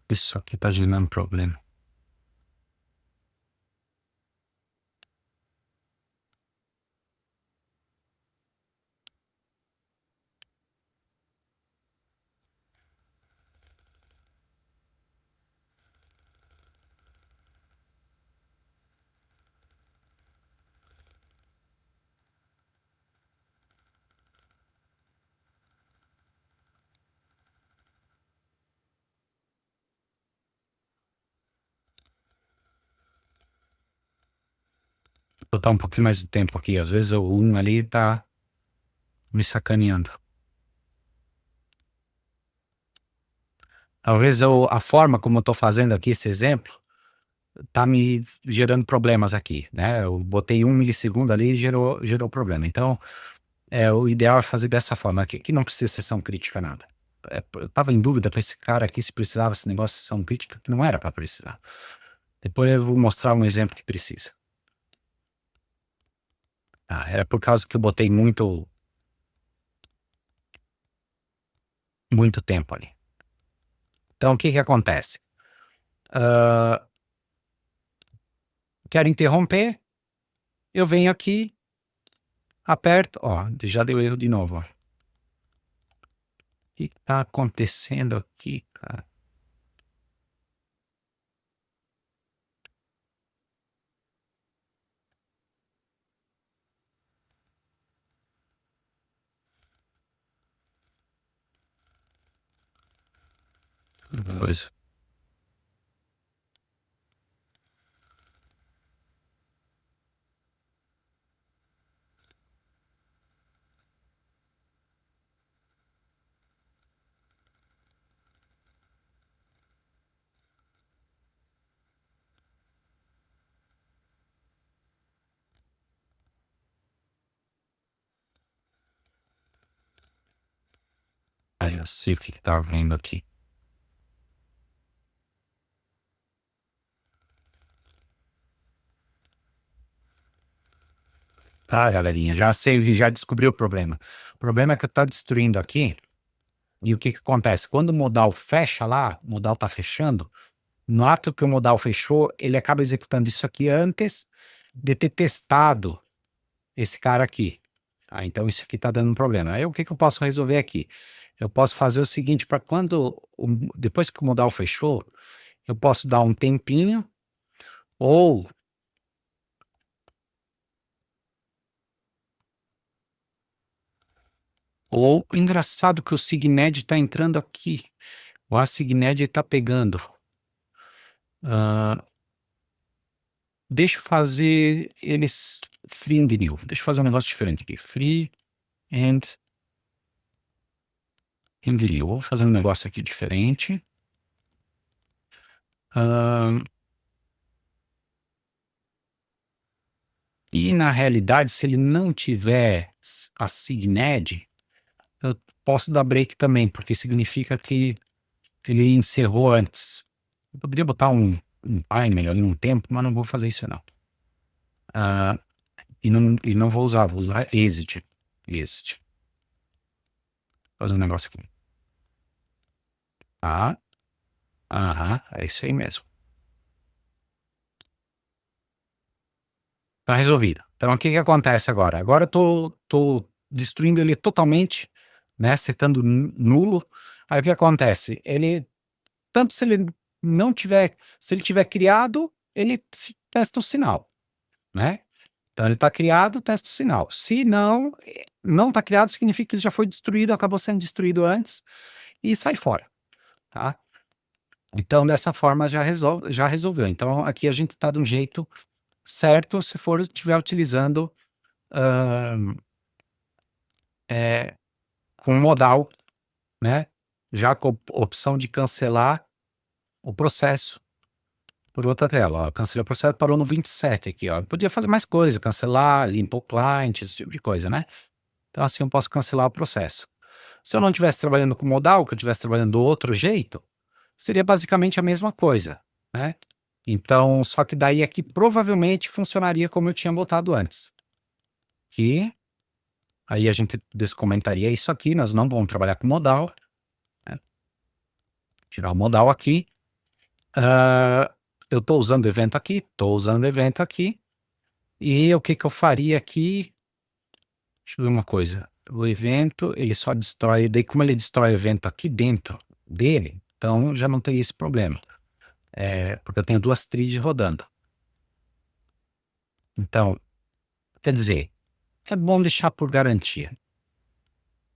Isso aqui tá gerando problema. botar um pouquinho mais de tempo aqui. Às vezes o 1 ali tá me sacaneando. Talvez a forma como eu tô fazendo aqui esse exemplo tá me gerando problemas aqui, né? Eu botei 1 milissegundo ali e gerou problema. Então, o ideal é fazer dessa forma, que não precisa ser sessão crítica nada. Eu tava em dúvida para esse cara aqui se precisava esse negócio de sessão crítica, que não era para precisar. Depois eu vou mostrar um exemplo que precisa. Era por causa que eu botei muito tempo ali. Então, o que que acontece? Ah, quero interromper, eu venho aqui, aperto, ó, já deu erro de novo, ó. O que tá acontecendo aqui, cara? Pois. Aí eu sei o que tá vendo aqui. Tá, galerinha, já sei, já descobri o problema. O problema é que eu tô destruindo aqui, e o que que acontece? Quando o modal fecha lá, o modal tá fechando, no ato que o modal fechou, ele acaba executando isso aqui antes de ter testado esse cara aqui. Então isso aqui tá dando um problema. Aí o que que eu posso resolver aqui? Eu posso fazer o seguinte, para depois que o modal fechou, eu posso dar um tempinho, ou engraçado que o Signed tá entrando aqui. O Asigned tá pegando. Ah, deixa eu fazer eles free and new. Deixa eu fazer um negócio diferente aqui. Free and new. Vou fazer um negócio aqui diferente. Ah, e na realidade, se ele não tiver a Signed, eu posso dar break também, porque significa que ele encerrou antes. Eu poderia botar um timer ali, um tempo, mas não vou fazer isso não. Ah, e não vou usar exit. Exit. Vou fazer um negócio aqui. Tá. Aham, é isso aí mesmo. Tá resolvido. Então, o que que acontece agora? Agora eu tô destruindo ele totalmente, né? Setando nulo. Aí o que acontece? Tanto se ele não tiver, se ele tiver criado, ele testa o sinal, né? Então ele está criado, testa o sinal. Se não está criado, significa que ele já foi destruído, acabou sendo destruído antes e sai fora, tá? Então dessa forma já resolveu. Então aqui a gente está de um jeito certo se for estiver utilizando hã, com modal, né? Já com opção de cancelar o processo por outra tela. Ó, cancelei o processo, parou no 27 aqui, ó. Podia fazer mais coisa, cancelar, limpar o client, esse tipo de coisa, né? Então assim eu posso cancelar o processo. Se eu não estivesse trabalhando com modal, que eu estivesse trabalhando do outro jeito, seria basicamente a mesma coisa, né? Então, só que daí aqui provavelmente funcionaria como eu tinha botado antes. Que aí a gente descomentaria isso aqui, nós não vamos trabalhar com modal, né? Tirar o modal aqui. Ah, eu estou usando evento aqui, estou usando evento aqui. E o que que eu faria aqui? Deixa eu ver uma coisa. O evento, ele só destrói, daí como ele destrói o evento aqui dentro dele, então já não teria esse problema. Porque eu tenho duas trilhas rodando. Então, quer dizer, é bom deixar por garantia.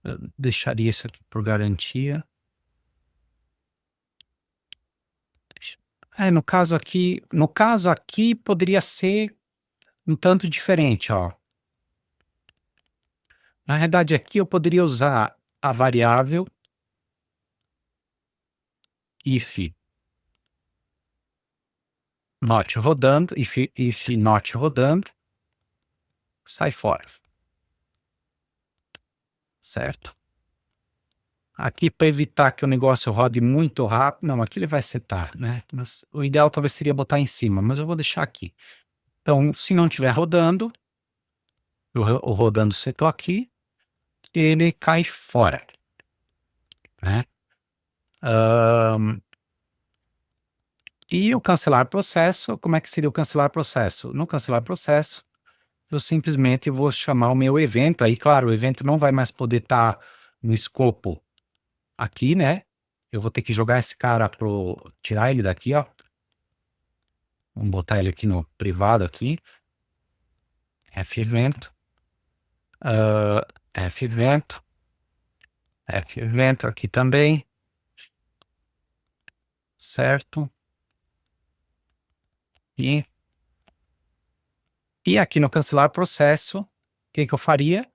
Eu deixaria isso aqui por garantia. No caso aqui poderia ser um tanto diferente, ó. Na realidade, aqui eu poderia usar a variável if not rodando, if not rodando, sai fora, certo? Aqui, para evitar que o negócio rode muito rápido, não, aqui ele vai setar, né? Mas o ideal talvez seria botar em cima, mas eu vou deixar aqui. Então, se não estiver rodando, o rodando setou aqui, ele cai fora, né? E o cancelar processo, como é que seria o cancelar processo? No cancelar processo, eu simplesmente vou chamar o meu evento, aí claro, o evento não vai mais poder estar no escopo aqui, né? Eu vou ter que jogar esse cara tirar ele daqui, ó. Vamos botar ele aqui no privado aqui. F-evento. F-evento. F-evento aqui também. Certo? E aqui no cancelar processo, o que eu faria?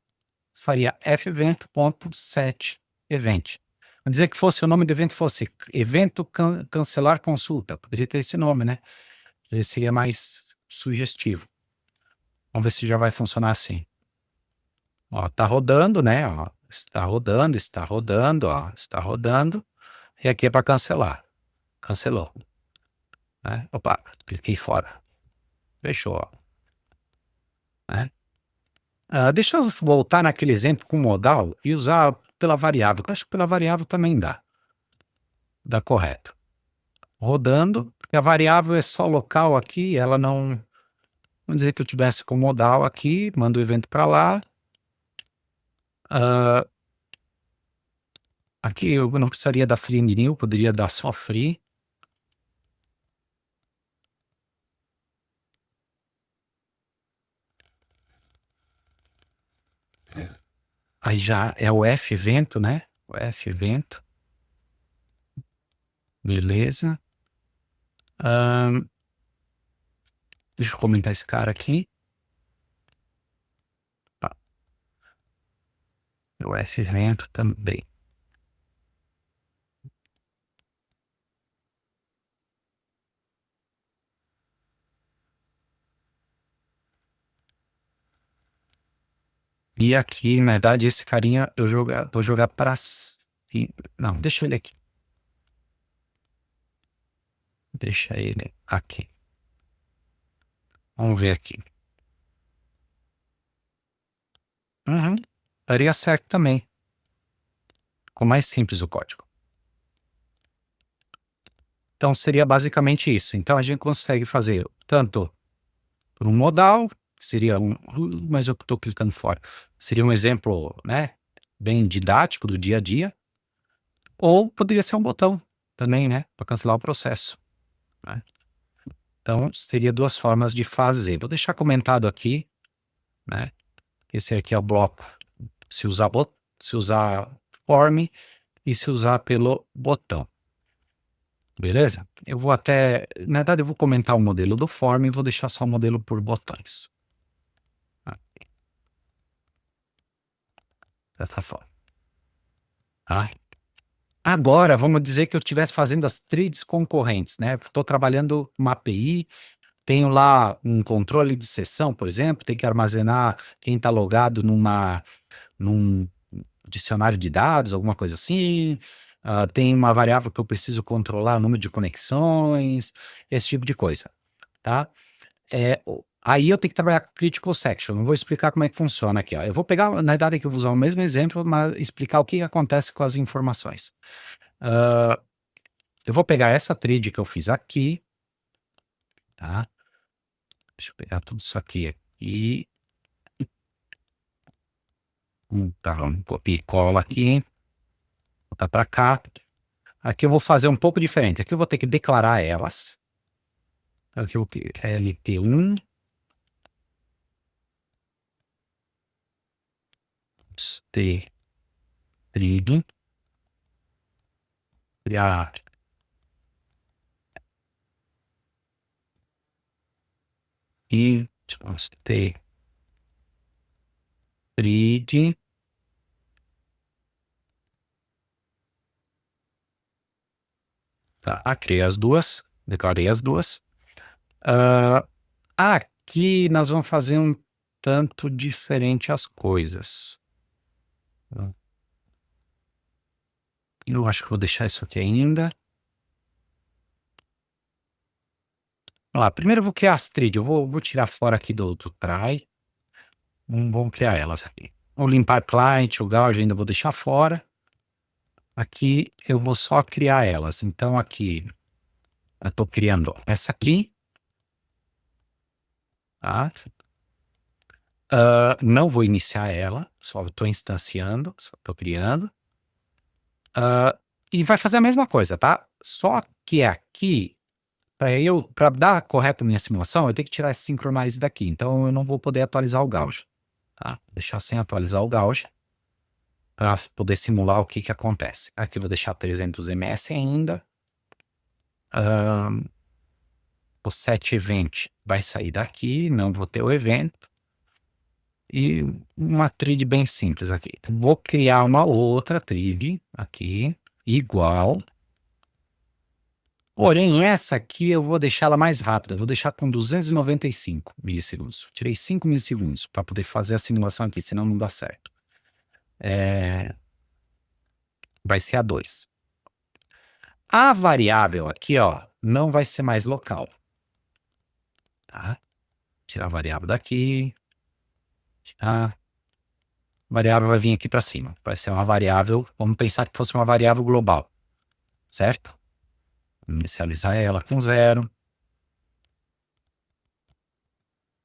Faria f-evento.set event. Vamos dizer que fosse o nome do evento fosse evento cancelar consulta. Poderia ter esse nome, né? Esse seria mais sugestivo. Vamos ver se já vai funcionar assim. Ó, tá rodando, né? Ó, está rodando, ó, está rodando. E aqui é para cancelar. Cancelou. Né? Opa, cliquei fora. Fechou, ó. Né? Deixa eu voltar naquele exemplo com modal e usar pela variável. Eu acho que pela variável também dá. Dá correto. Rodando, porque a variável é só local aqui, ela não... Vamos dizer que eu tivesse com modal aqui, mando o evento para lá. Aqui eu não precisaria dar free new, poderia dar só free. Aí já é o f-evento, né? O f-evento. Beleza. Deixa eu comentar esse cara aqui. Tá. O f-evento também. E aqui, na verdade, esse carinha eu vou jogar para... Não, deixa ele aqui. Deixa ele aqui. Vamos ver aqui. Daria certo também. Ficou mais simples o código. Então seria basicamente isso. Então a gente consegue fazer tanto por um modal, seria mas eu estou clicando fora. Seria um exemplo, né, bem didático do dia a dia. Ou poderia ser um botão também, né, para cancelar o processo, né? Então seria duas formas de fazer. Vou deixar comentado aqui, né? Esse aqui é o bloco. Se usar form e se usar pelo botão. Beleza? Eu vou até... Na verdade, eu vou comentar o modelo do form e vou deixar só o modelo por botões. Dessa forma. Tá? Agora, vamos dizer que eu estivesse fazendo as trades concorrentes, né? Estou trabalhando uma API, tenho lá um controle de sessão, por exemplo, tem que armazenar quem está logado num dicionário de dados, alguma coisa assim. Tem uma variável que eu preciso controlar o número de conexões, esse tipo de coisa, tá? Aí eu tenho que trabalhar com critical section. Eu vou explicar como é que funciona aqui, ó. Eu vou pegar, na verdade, que eu vou usar o mesmo exemplo, mas explicar o que acontece com as informações. Eu vou pegar essa trade que eu fiz aqui, tá? Deixa eu pegar tudo isso aqui e copia e cola aqui, botar para cá. Aqui eu vou fazer um pouco diferente. Aqui eu vou ter que declarar elas. Aqui o LT1 T trade criar e Vamos ter grid. Tá, criei as duas, declarei as duas. Aqui nós vamos fazer um tanto diferente as coisas. Eu acho que vou deixar isso aqui ainda. Vamos lá, primeiro eu vou criar as trid. Eu vou tirar fora aqui do try. Vamos criar elas aqui. O limpar client, o gauge ainda vou deixar fora. Aqui eu vou só criar elas. Então aqui eu estou criando essa aqui. Tá? Não vou iniciar ela, só estou instanciando, só estou criando. E vai fazer a mesma coisa, tá? Só que aqui, para dar correto minha simulação, eu tenho que tirar esse synchronize daqui. Então eu não vou poder atualizar o gauge. Tá? Deixar sem atualizar o gauge para poder simular o que acontece. Aqui eu vou deixar 300 ms ainda. O set event vai sair daqui, não vou ter o evento. E uma trid bem simples aqui. Vou criar uma outra trid aqui, igual. Porém, essa aqui eu vou deixar ela mais rápida. Vou deixar com 295 milissegundos. Tirei 5 milissegundos para poder fazer a simulação aqui, senão não dá certo. Vai ser a 2. A variável aqui, ó, não vai ser mais local. Tá? Tirar a variável daqui. Tirar. A variável vai vir aqui para cima. Vai ser uma variável, vamos pensar que fosse uma variável global. Certo? Inicializar ela com 0.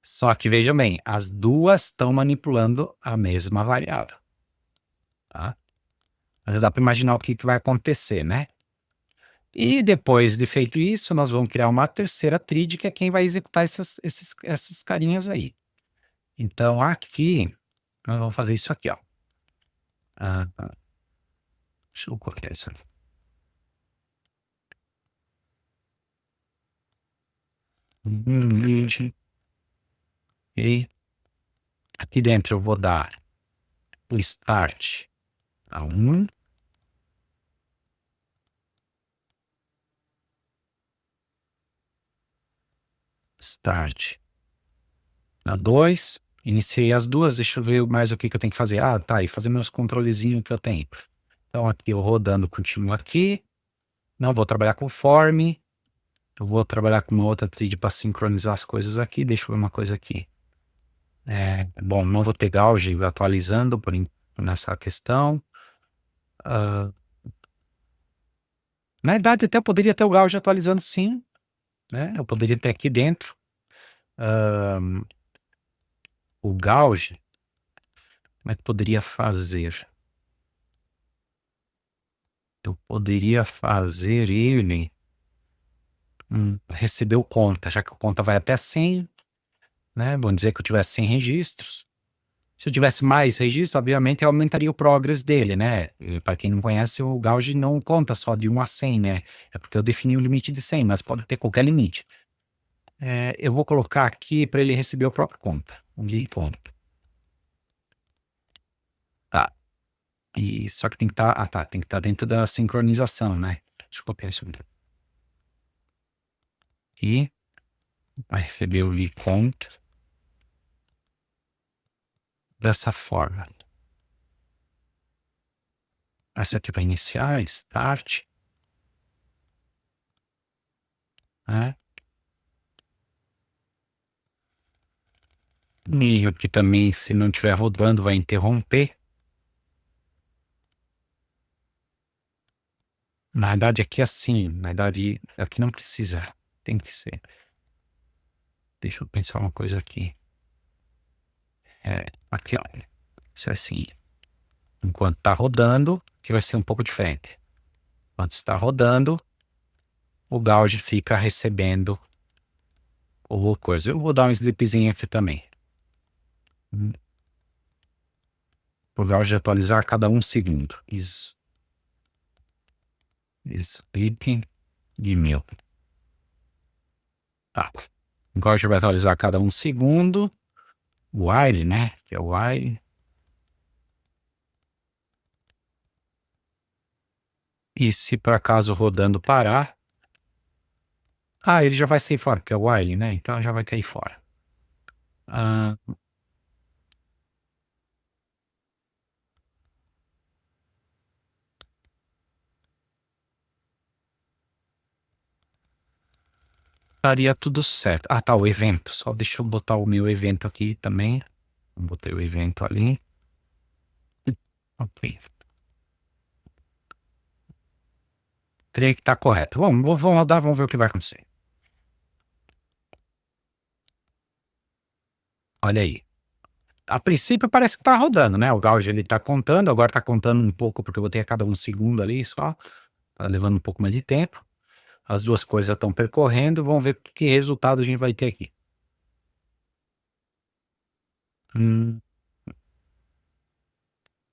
Só que vejam bem, as duas estão manipulando a mesma variável. Tá? Já dá para imaginar o que vai acontecer, né? E depois de feito isso, nós vamos criar uma terceira trid, que é quem vai executar essas carinhas aí. Então aqui, nós vamos fazer isso aqui, ó. Deixa eu copiar isso aqui. Ok. Aqui dentro eu vou dar o start a 1. Start a 2. Iniciei as duas, deixa eu ver mais o que eu tenho que fazer. Tá, e fazer meus controlezinhos que eu tenho. Então aqui eu rodando contínuo aqui. Não vou trabalhar com form. Eu vou trabalhar com uma outra trid para sincronizar as coisas aqui. Deixa eu ver uma coisa aqui. Bom, não vou ter gauge atualizando nessa questão. Na verdade, até eu poderia ter o gauge atualizando sim. Né? Eu poderia ter aqui dentro o gauge. Como é que poderia fazer? Eu poderia fazer ele receber o conta, já que o conta vai até 100, né? Vamos dizer que eu tivesse 100 registros. Se eu tivesse mais registros, obviamente eu aumentaria o progress dele, né? Para quem não conhece, o gauge não conta só de 1 a 100, né? É porque eu defini o limite de 100, mas pode ter qualquer limite. Eu vou colocar aqui para ele receber o próprio conta. Conta. Tá. E só que tem que estar, tem que estar dentro da sincronização, né? Deixa eu copiar isso aqui. E vai receber o count dessa forma. Essa aqui vai iniciar, start. Né? E aqui também, se não estiver rodando, vai interromper. Na verdade, aqui é assim. Na verdade, aqui não precisa. Tem que ser. Deixa eu pensar uma coisa aqui. Aqui, olha. Isso é assim. Enquanto está rodando, que vai ser um pouco diferente. Enquanto está rodando, o gauge fica recebendo o coisa. Eu vou dar um sleepzinho aqui também. O gauge atualizar a cada 1 segundo. Sleeping de 1000. Tá. Agora a gente vai atualizar a cada 1 segundo. While, né? Que é o while. E se por acaso rodando parar. Ah, ele já vai sair fora, que é o while, né? Então já vai cair fora. Ah, estaria tudo certo. Ah, tá, o evento. Só deixa eu botar o meu evento aqui também. Botei o evento ali. Ok. Teria que estar correto. Vamos rodar, vamos ver o que vai acontecer. Olha aí. A princípio parece que tá rodando, né? O Gauge ele tá contando, agora tá contando um pouco, porque eu botei a cada 1 segundo ali só. Tá levando um pouco mais de tempo. As duas coisas estão percorrendo, vamos ver que resultado a gente vai ter aqui. Hum,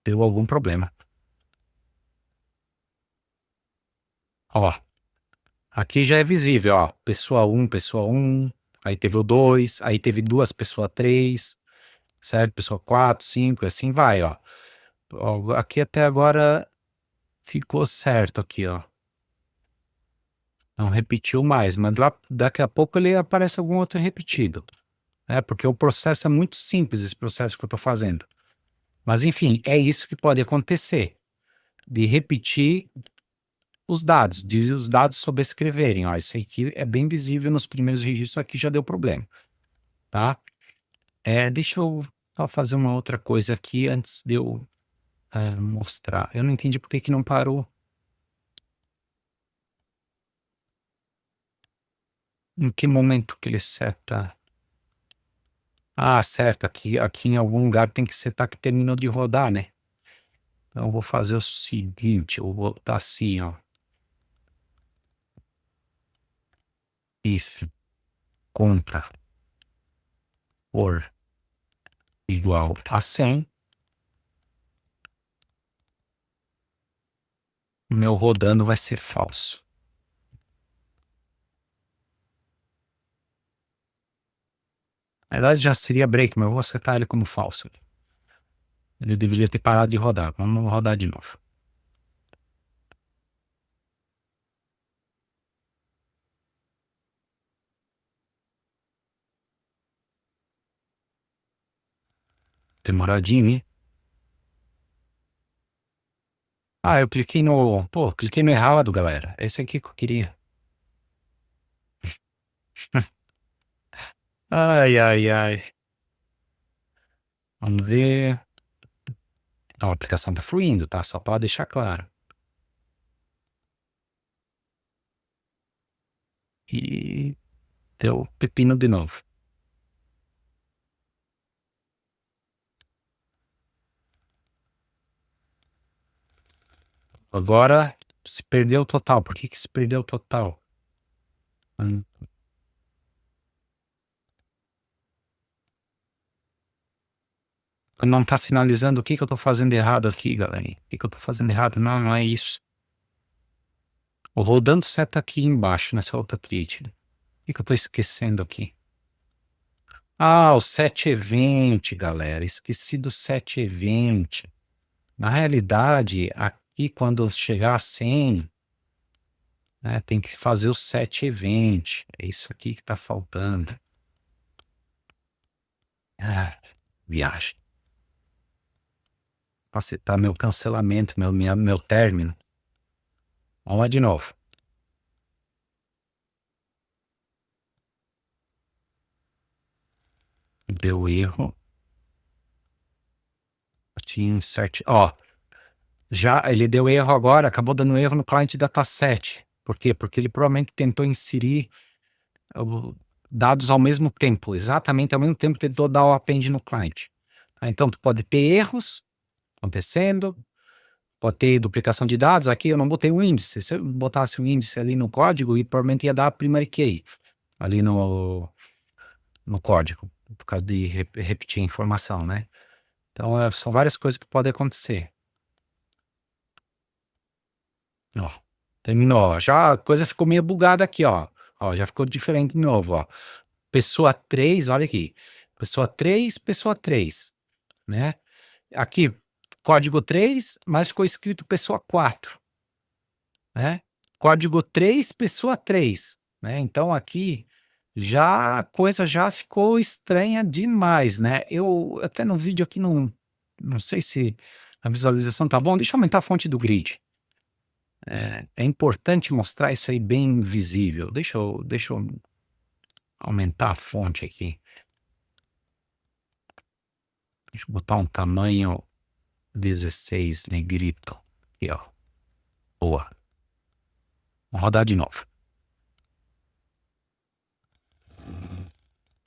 deu algum problema. Ó, aqui já é visível, ó. Pessoa 1, aí teve o 2, aí teve duas pessoa 3, certo? Pessoa 4, 5, assim vai, ó. Ó, aqui até agora ficou certo aqui, ó. Não repetiu mais, mas lá, daqui a pouco ele aparece algum outro repetido, né? Porque o processo é muito simples, esse processo que eu tô fazendo. Mas enfim, é isso que pode acontecer, de repetir os dados, de os dados sobrescreverem. Ó, isso aqui é bem visível nos primeiros registros, aqui já deu problema, tá? Deixa eu só fazer uma outra coisa aqui antes de eu mostrar. Eu não entendi por que que não parou. Em que momento que ele seta? Ah, certo, aqui em algum lugar tem que setar que terminou de rodar, né? Então eu vou fazer o seguinte, eu vou botar assim, ó. If conta for igual a 100, o meu rodando vai ser falso. Na verdade já seria break, mas eu vou setar ele como falso. Ele deveria ter parado de rodar. Vamos rodar de novo. Demoradinho, hein? Ah, eu cliquei no. Pô, cliquei no errado, galera. Esse aqui que eu queria. Ai, ai, ai. Vamos ver. Então, a aplicação tá fluindo, tá? Só para deixar claro. E deu pepino de novo. Agora se perdeu o total. Por que que se perdeu o total? Hum, Não tá finalizando. O que que eu tô fazendo errado aqui, galera? O que que eu tô fazendo errado? Não, não é isso. O rodando seta aqui embaixo, nessa outra trilha. O que que eu tô esquecendo aqui? Ah, o set event, galera. Esqueci do set event. Na realidade, aqui quando chegar a 100, né, tem que fazer o set event. É isso aqui que tá faltando. Ah, viagem. Pra setar meu cancelamento, meu término. Vamos lá de novo. Deu erro. Tinha insert. Ó, já ele deu erro agora, acabou dando erro no client dataset. Por quê? Porque ele provavelmente tentou inserir dados ao mesmo tempo, exatamente ao mesmo tempo que tentou dar o append no client. Então, tu pode ter erros acontecendo, pode ter duplicação de dados. Aqui eu não botei o índice. Se eu botasse o índice ali no código, e provavelmente ia dar a primary key ali no código, por causa de repetir a informação, né? Então, são várias coisas que podem acontecer. Ó, terminou. Já a coisa ficou meio bugada aqui, ó. Ó, já ficou diferente de novo, ó. pessoa 3, olha aqui, pessoa 3, né? Aqui, código 3, mas ficou escrito pessoa 4, né? Código 3, pessoa 3, né? Então aqui já a coisa já ficou estranha demais, né? Eu até no vídeo aqui não sei se a visualização tá bom. Deixa eu aumentar a fonte do grid. É importante mostrar isso aí bem visível. Deixa eu aumentar a fonte aqui. Deixa eu botar um tamanho 16 negrito. Aqui, ó. Boa. Vamos rodar de novo.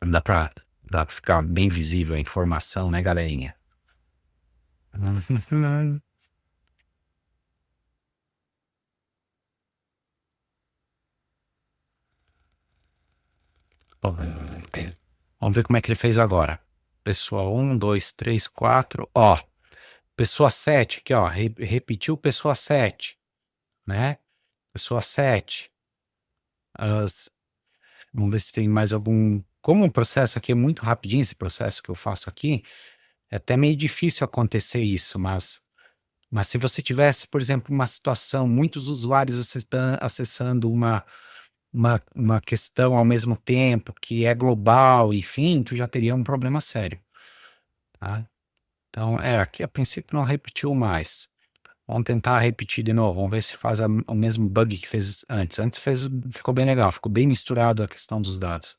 Dá pra ficar bem visível a informação, né, galerinha? Vamos ver como é que ele fez agora. Pessoa 1, 2, 3, 4. Ó, pessoa 7 aqui, ó. Repetiu pessoa 7, né? Pessoa 7. Vamos ver se tem mais algum. Como o processo aqui é muito rapidinho, esse processo que eu faço aqui, é até meio difícil acontecer isso, mas se você tivesse, por exemplo, uma situação, muitos usuários acessando uma questão ao mesmo tempo, que é global, enfim, tu já teria um problema sério, tá? Então, aqui a princípio não repetiu mais. Vamos tentar repetir de novo, vamos ver se faz o mesmo bug que fez antes. Antes ficou bem legal, ficou bem misturado a questão dos dados.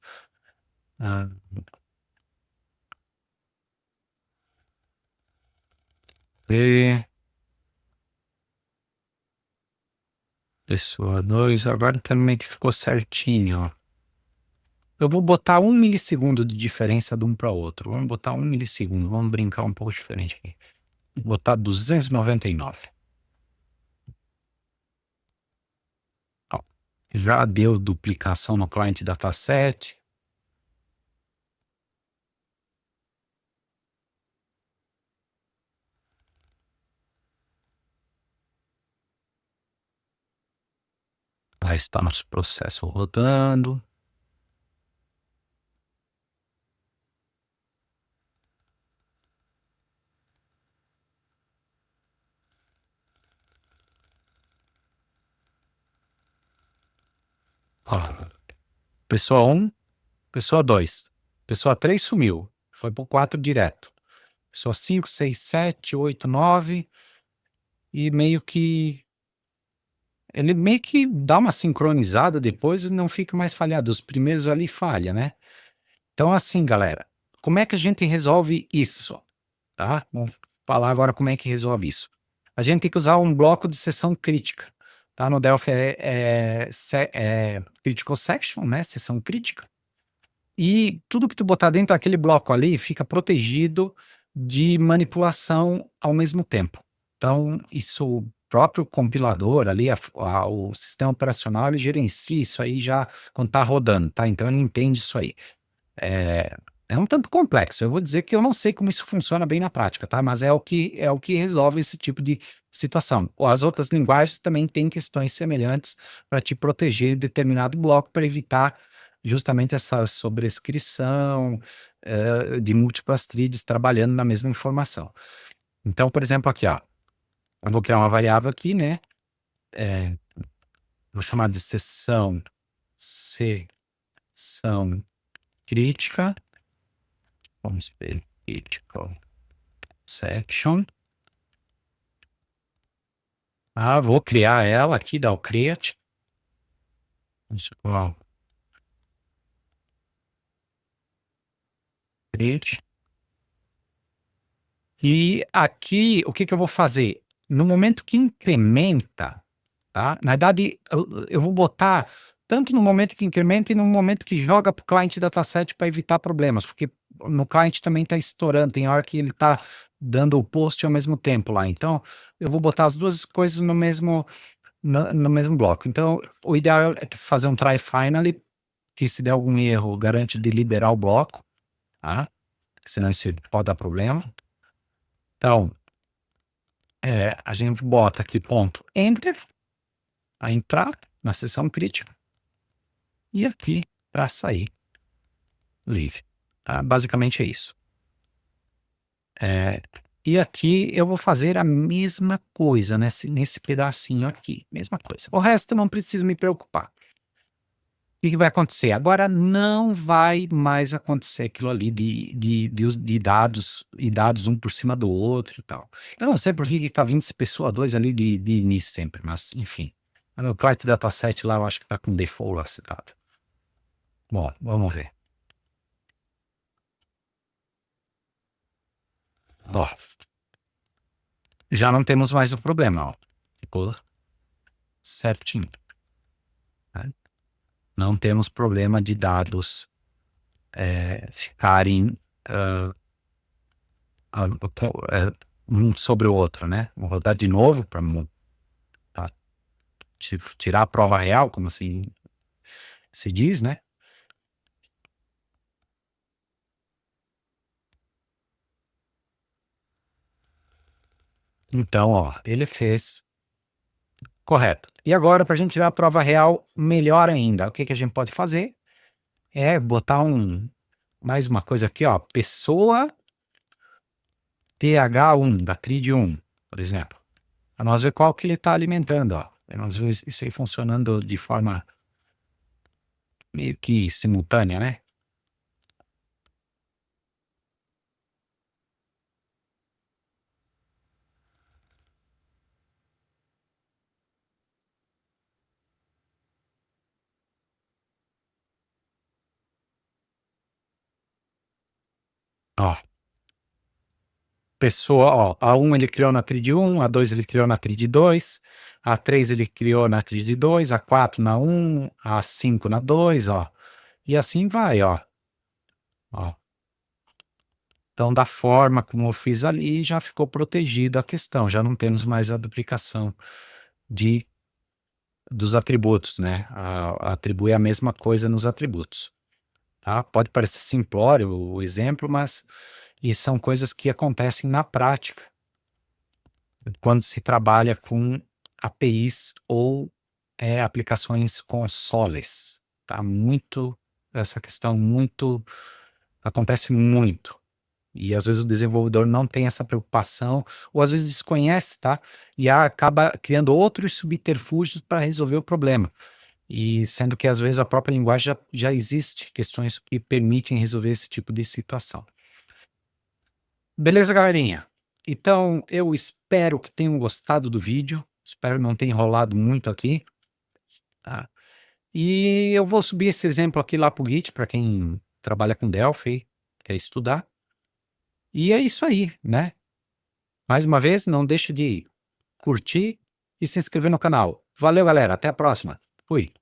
Ah, e pessoa 2, agora também que ficou certinho, ó. Eu vou botar 1 milissegundo de diferença de um para outro. Vamos botar 1 milissegundo, vamos brincar um pouco diferente aqui. Vou botar 299. Ó, já deu duplicação no client dataset. Já está nosso processo rodando. Ó, pessoa 1, pessoa 2. Pessoa 3 sumiu. Foi pro 4 direto. Pessoa 5, 6, 7, 8, 9. E meio que ele meio que dá uma sincronizada depois e não fica mais falhado. Os primeiros ali falha, né? Então, assim, galera, como é que a gente resolve isso? Tá? Vamos falar agora como é que resolve isso. A gente tem que usar um bloco de seção crítica. Tá? No Delphi é critical section, né? Seção crítica. E tudo que tu botar dentro daquele bloco ali fica protegido de manipulação ao mesmo tempo. Então, isso o próprio compilador ali, o sistema operacional, ele gerencia isso aí já quando tá rodando, tá? Então ele entende isso aí. É um tanto complexo. Eu vou dizer que eu não sei como isso funciona bem na prática, tá? Mas é o que resolve esse tipo de situação. As outras linguagens também têm questões semelhantes para te proteger de determinado bloco para evitar justamente essa sobrescrição de múltiplas threads trabalhando na mesma informação. Então, por exemplo, aqui, ó, eu vou criar uma variável aqui, né? Vou chamar de seção crítica. Vamos ver, critical section. Vou criar ela aqui, dar o create. Ó, create. E aqui, o que que eu vou fazer? No momento que incrementa, tá? Na verdade, eu vou botar tanto no momento que incrementa e no momento que joga para o client dataset para evitar problemas, porque no client também está estourando, tem hora que ele está dando o post ao mesmo tempo lá. Então, eu vou botar as duas coisas no mesmo bloco. Então, o ideal é fazer um try finally, que se der algum erro, garante de liberar o bloco, tá? Senão isso pode dar problema. Então, a gente bota aqui ponto enter, a entrar na seção crítica, e aqui para sair. Leave. Tá? Basicamente é isso. E aqui eu vou fazer a mesma coisa nesse pedacinho aqui. Mesma coisa. O resto eu não preciso me preocupar. O que vai acontecer? Agora não vai mais acontecer aquilo ali de dados e dados um por cima do outro e tal. Eu não sei por que está vindo esse pessoa 2 ali de início sempre, mas enfim. O meu client dataset lá eu acho que está com default lá citado. Bom, vamos ver. Ó, já não temos mais o problema, ó. Ficou certinho. Né? Não temos problema de dados ficarem um sobre o outro, né? Vou rodar de novo para tirar a prova real, como assim se diz, né? Então, ó, ele fez correto. E agora, para a gente tirar a prova real, melhor ainda, o que a gente pode fazer é botar mais uma coisa aqui, ó, pessoa TH1, da TRID 1, por exemplo. Para nós ver qual que ele está alimentando, ó. Para nós ver isso aí funcionando de forma meio que simultânea, né? Ó, pessoa, ó, A1 ele criou na TRID 1, A2 ele criou na TRID 2, A3 ele criou na TRID 2, A4 na 1, A5 na 2, ó. E assim vai, ó. Ó. Então, da forma como eu fiz ali, já ficou protegida a questão, já não temos mais a duplicação dos atributos, né? Atribuir a mesma coisa nos atributos. Tá? Pode parecer simplório o exemplo, mas e são coisas que acontecem na prática quando se trabalha com APIs ou aplicações consoles. Tá? Essa questão acontece muito. E às vezes o desenvolvedor não tem essa preocupação, ou às vezes desconhece, tá? E acaba criando outros subterfúgios para resolver o problema. E sendo que às vezes a própria linguagem já existe questões que permitem resolver esse tipo de situação. Beleza, galerinha? Então, eu espero que tenham gostado do vídeo. Espero não ter enrolado muito aqui. Tá? E eu vou subir esse exemplo aqui lá para o Git, para quem trabalha com Delphi, quer estudar. E é isso aí, né? Mais uma vez, não deixe de curtir e se inscrever no canal. Valeu, galera. Até a próxima. Fui.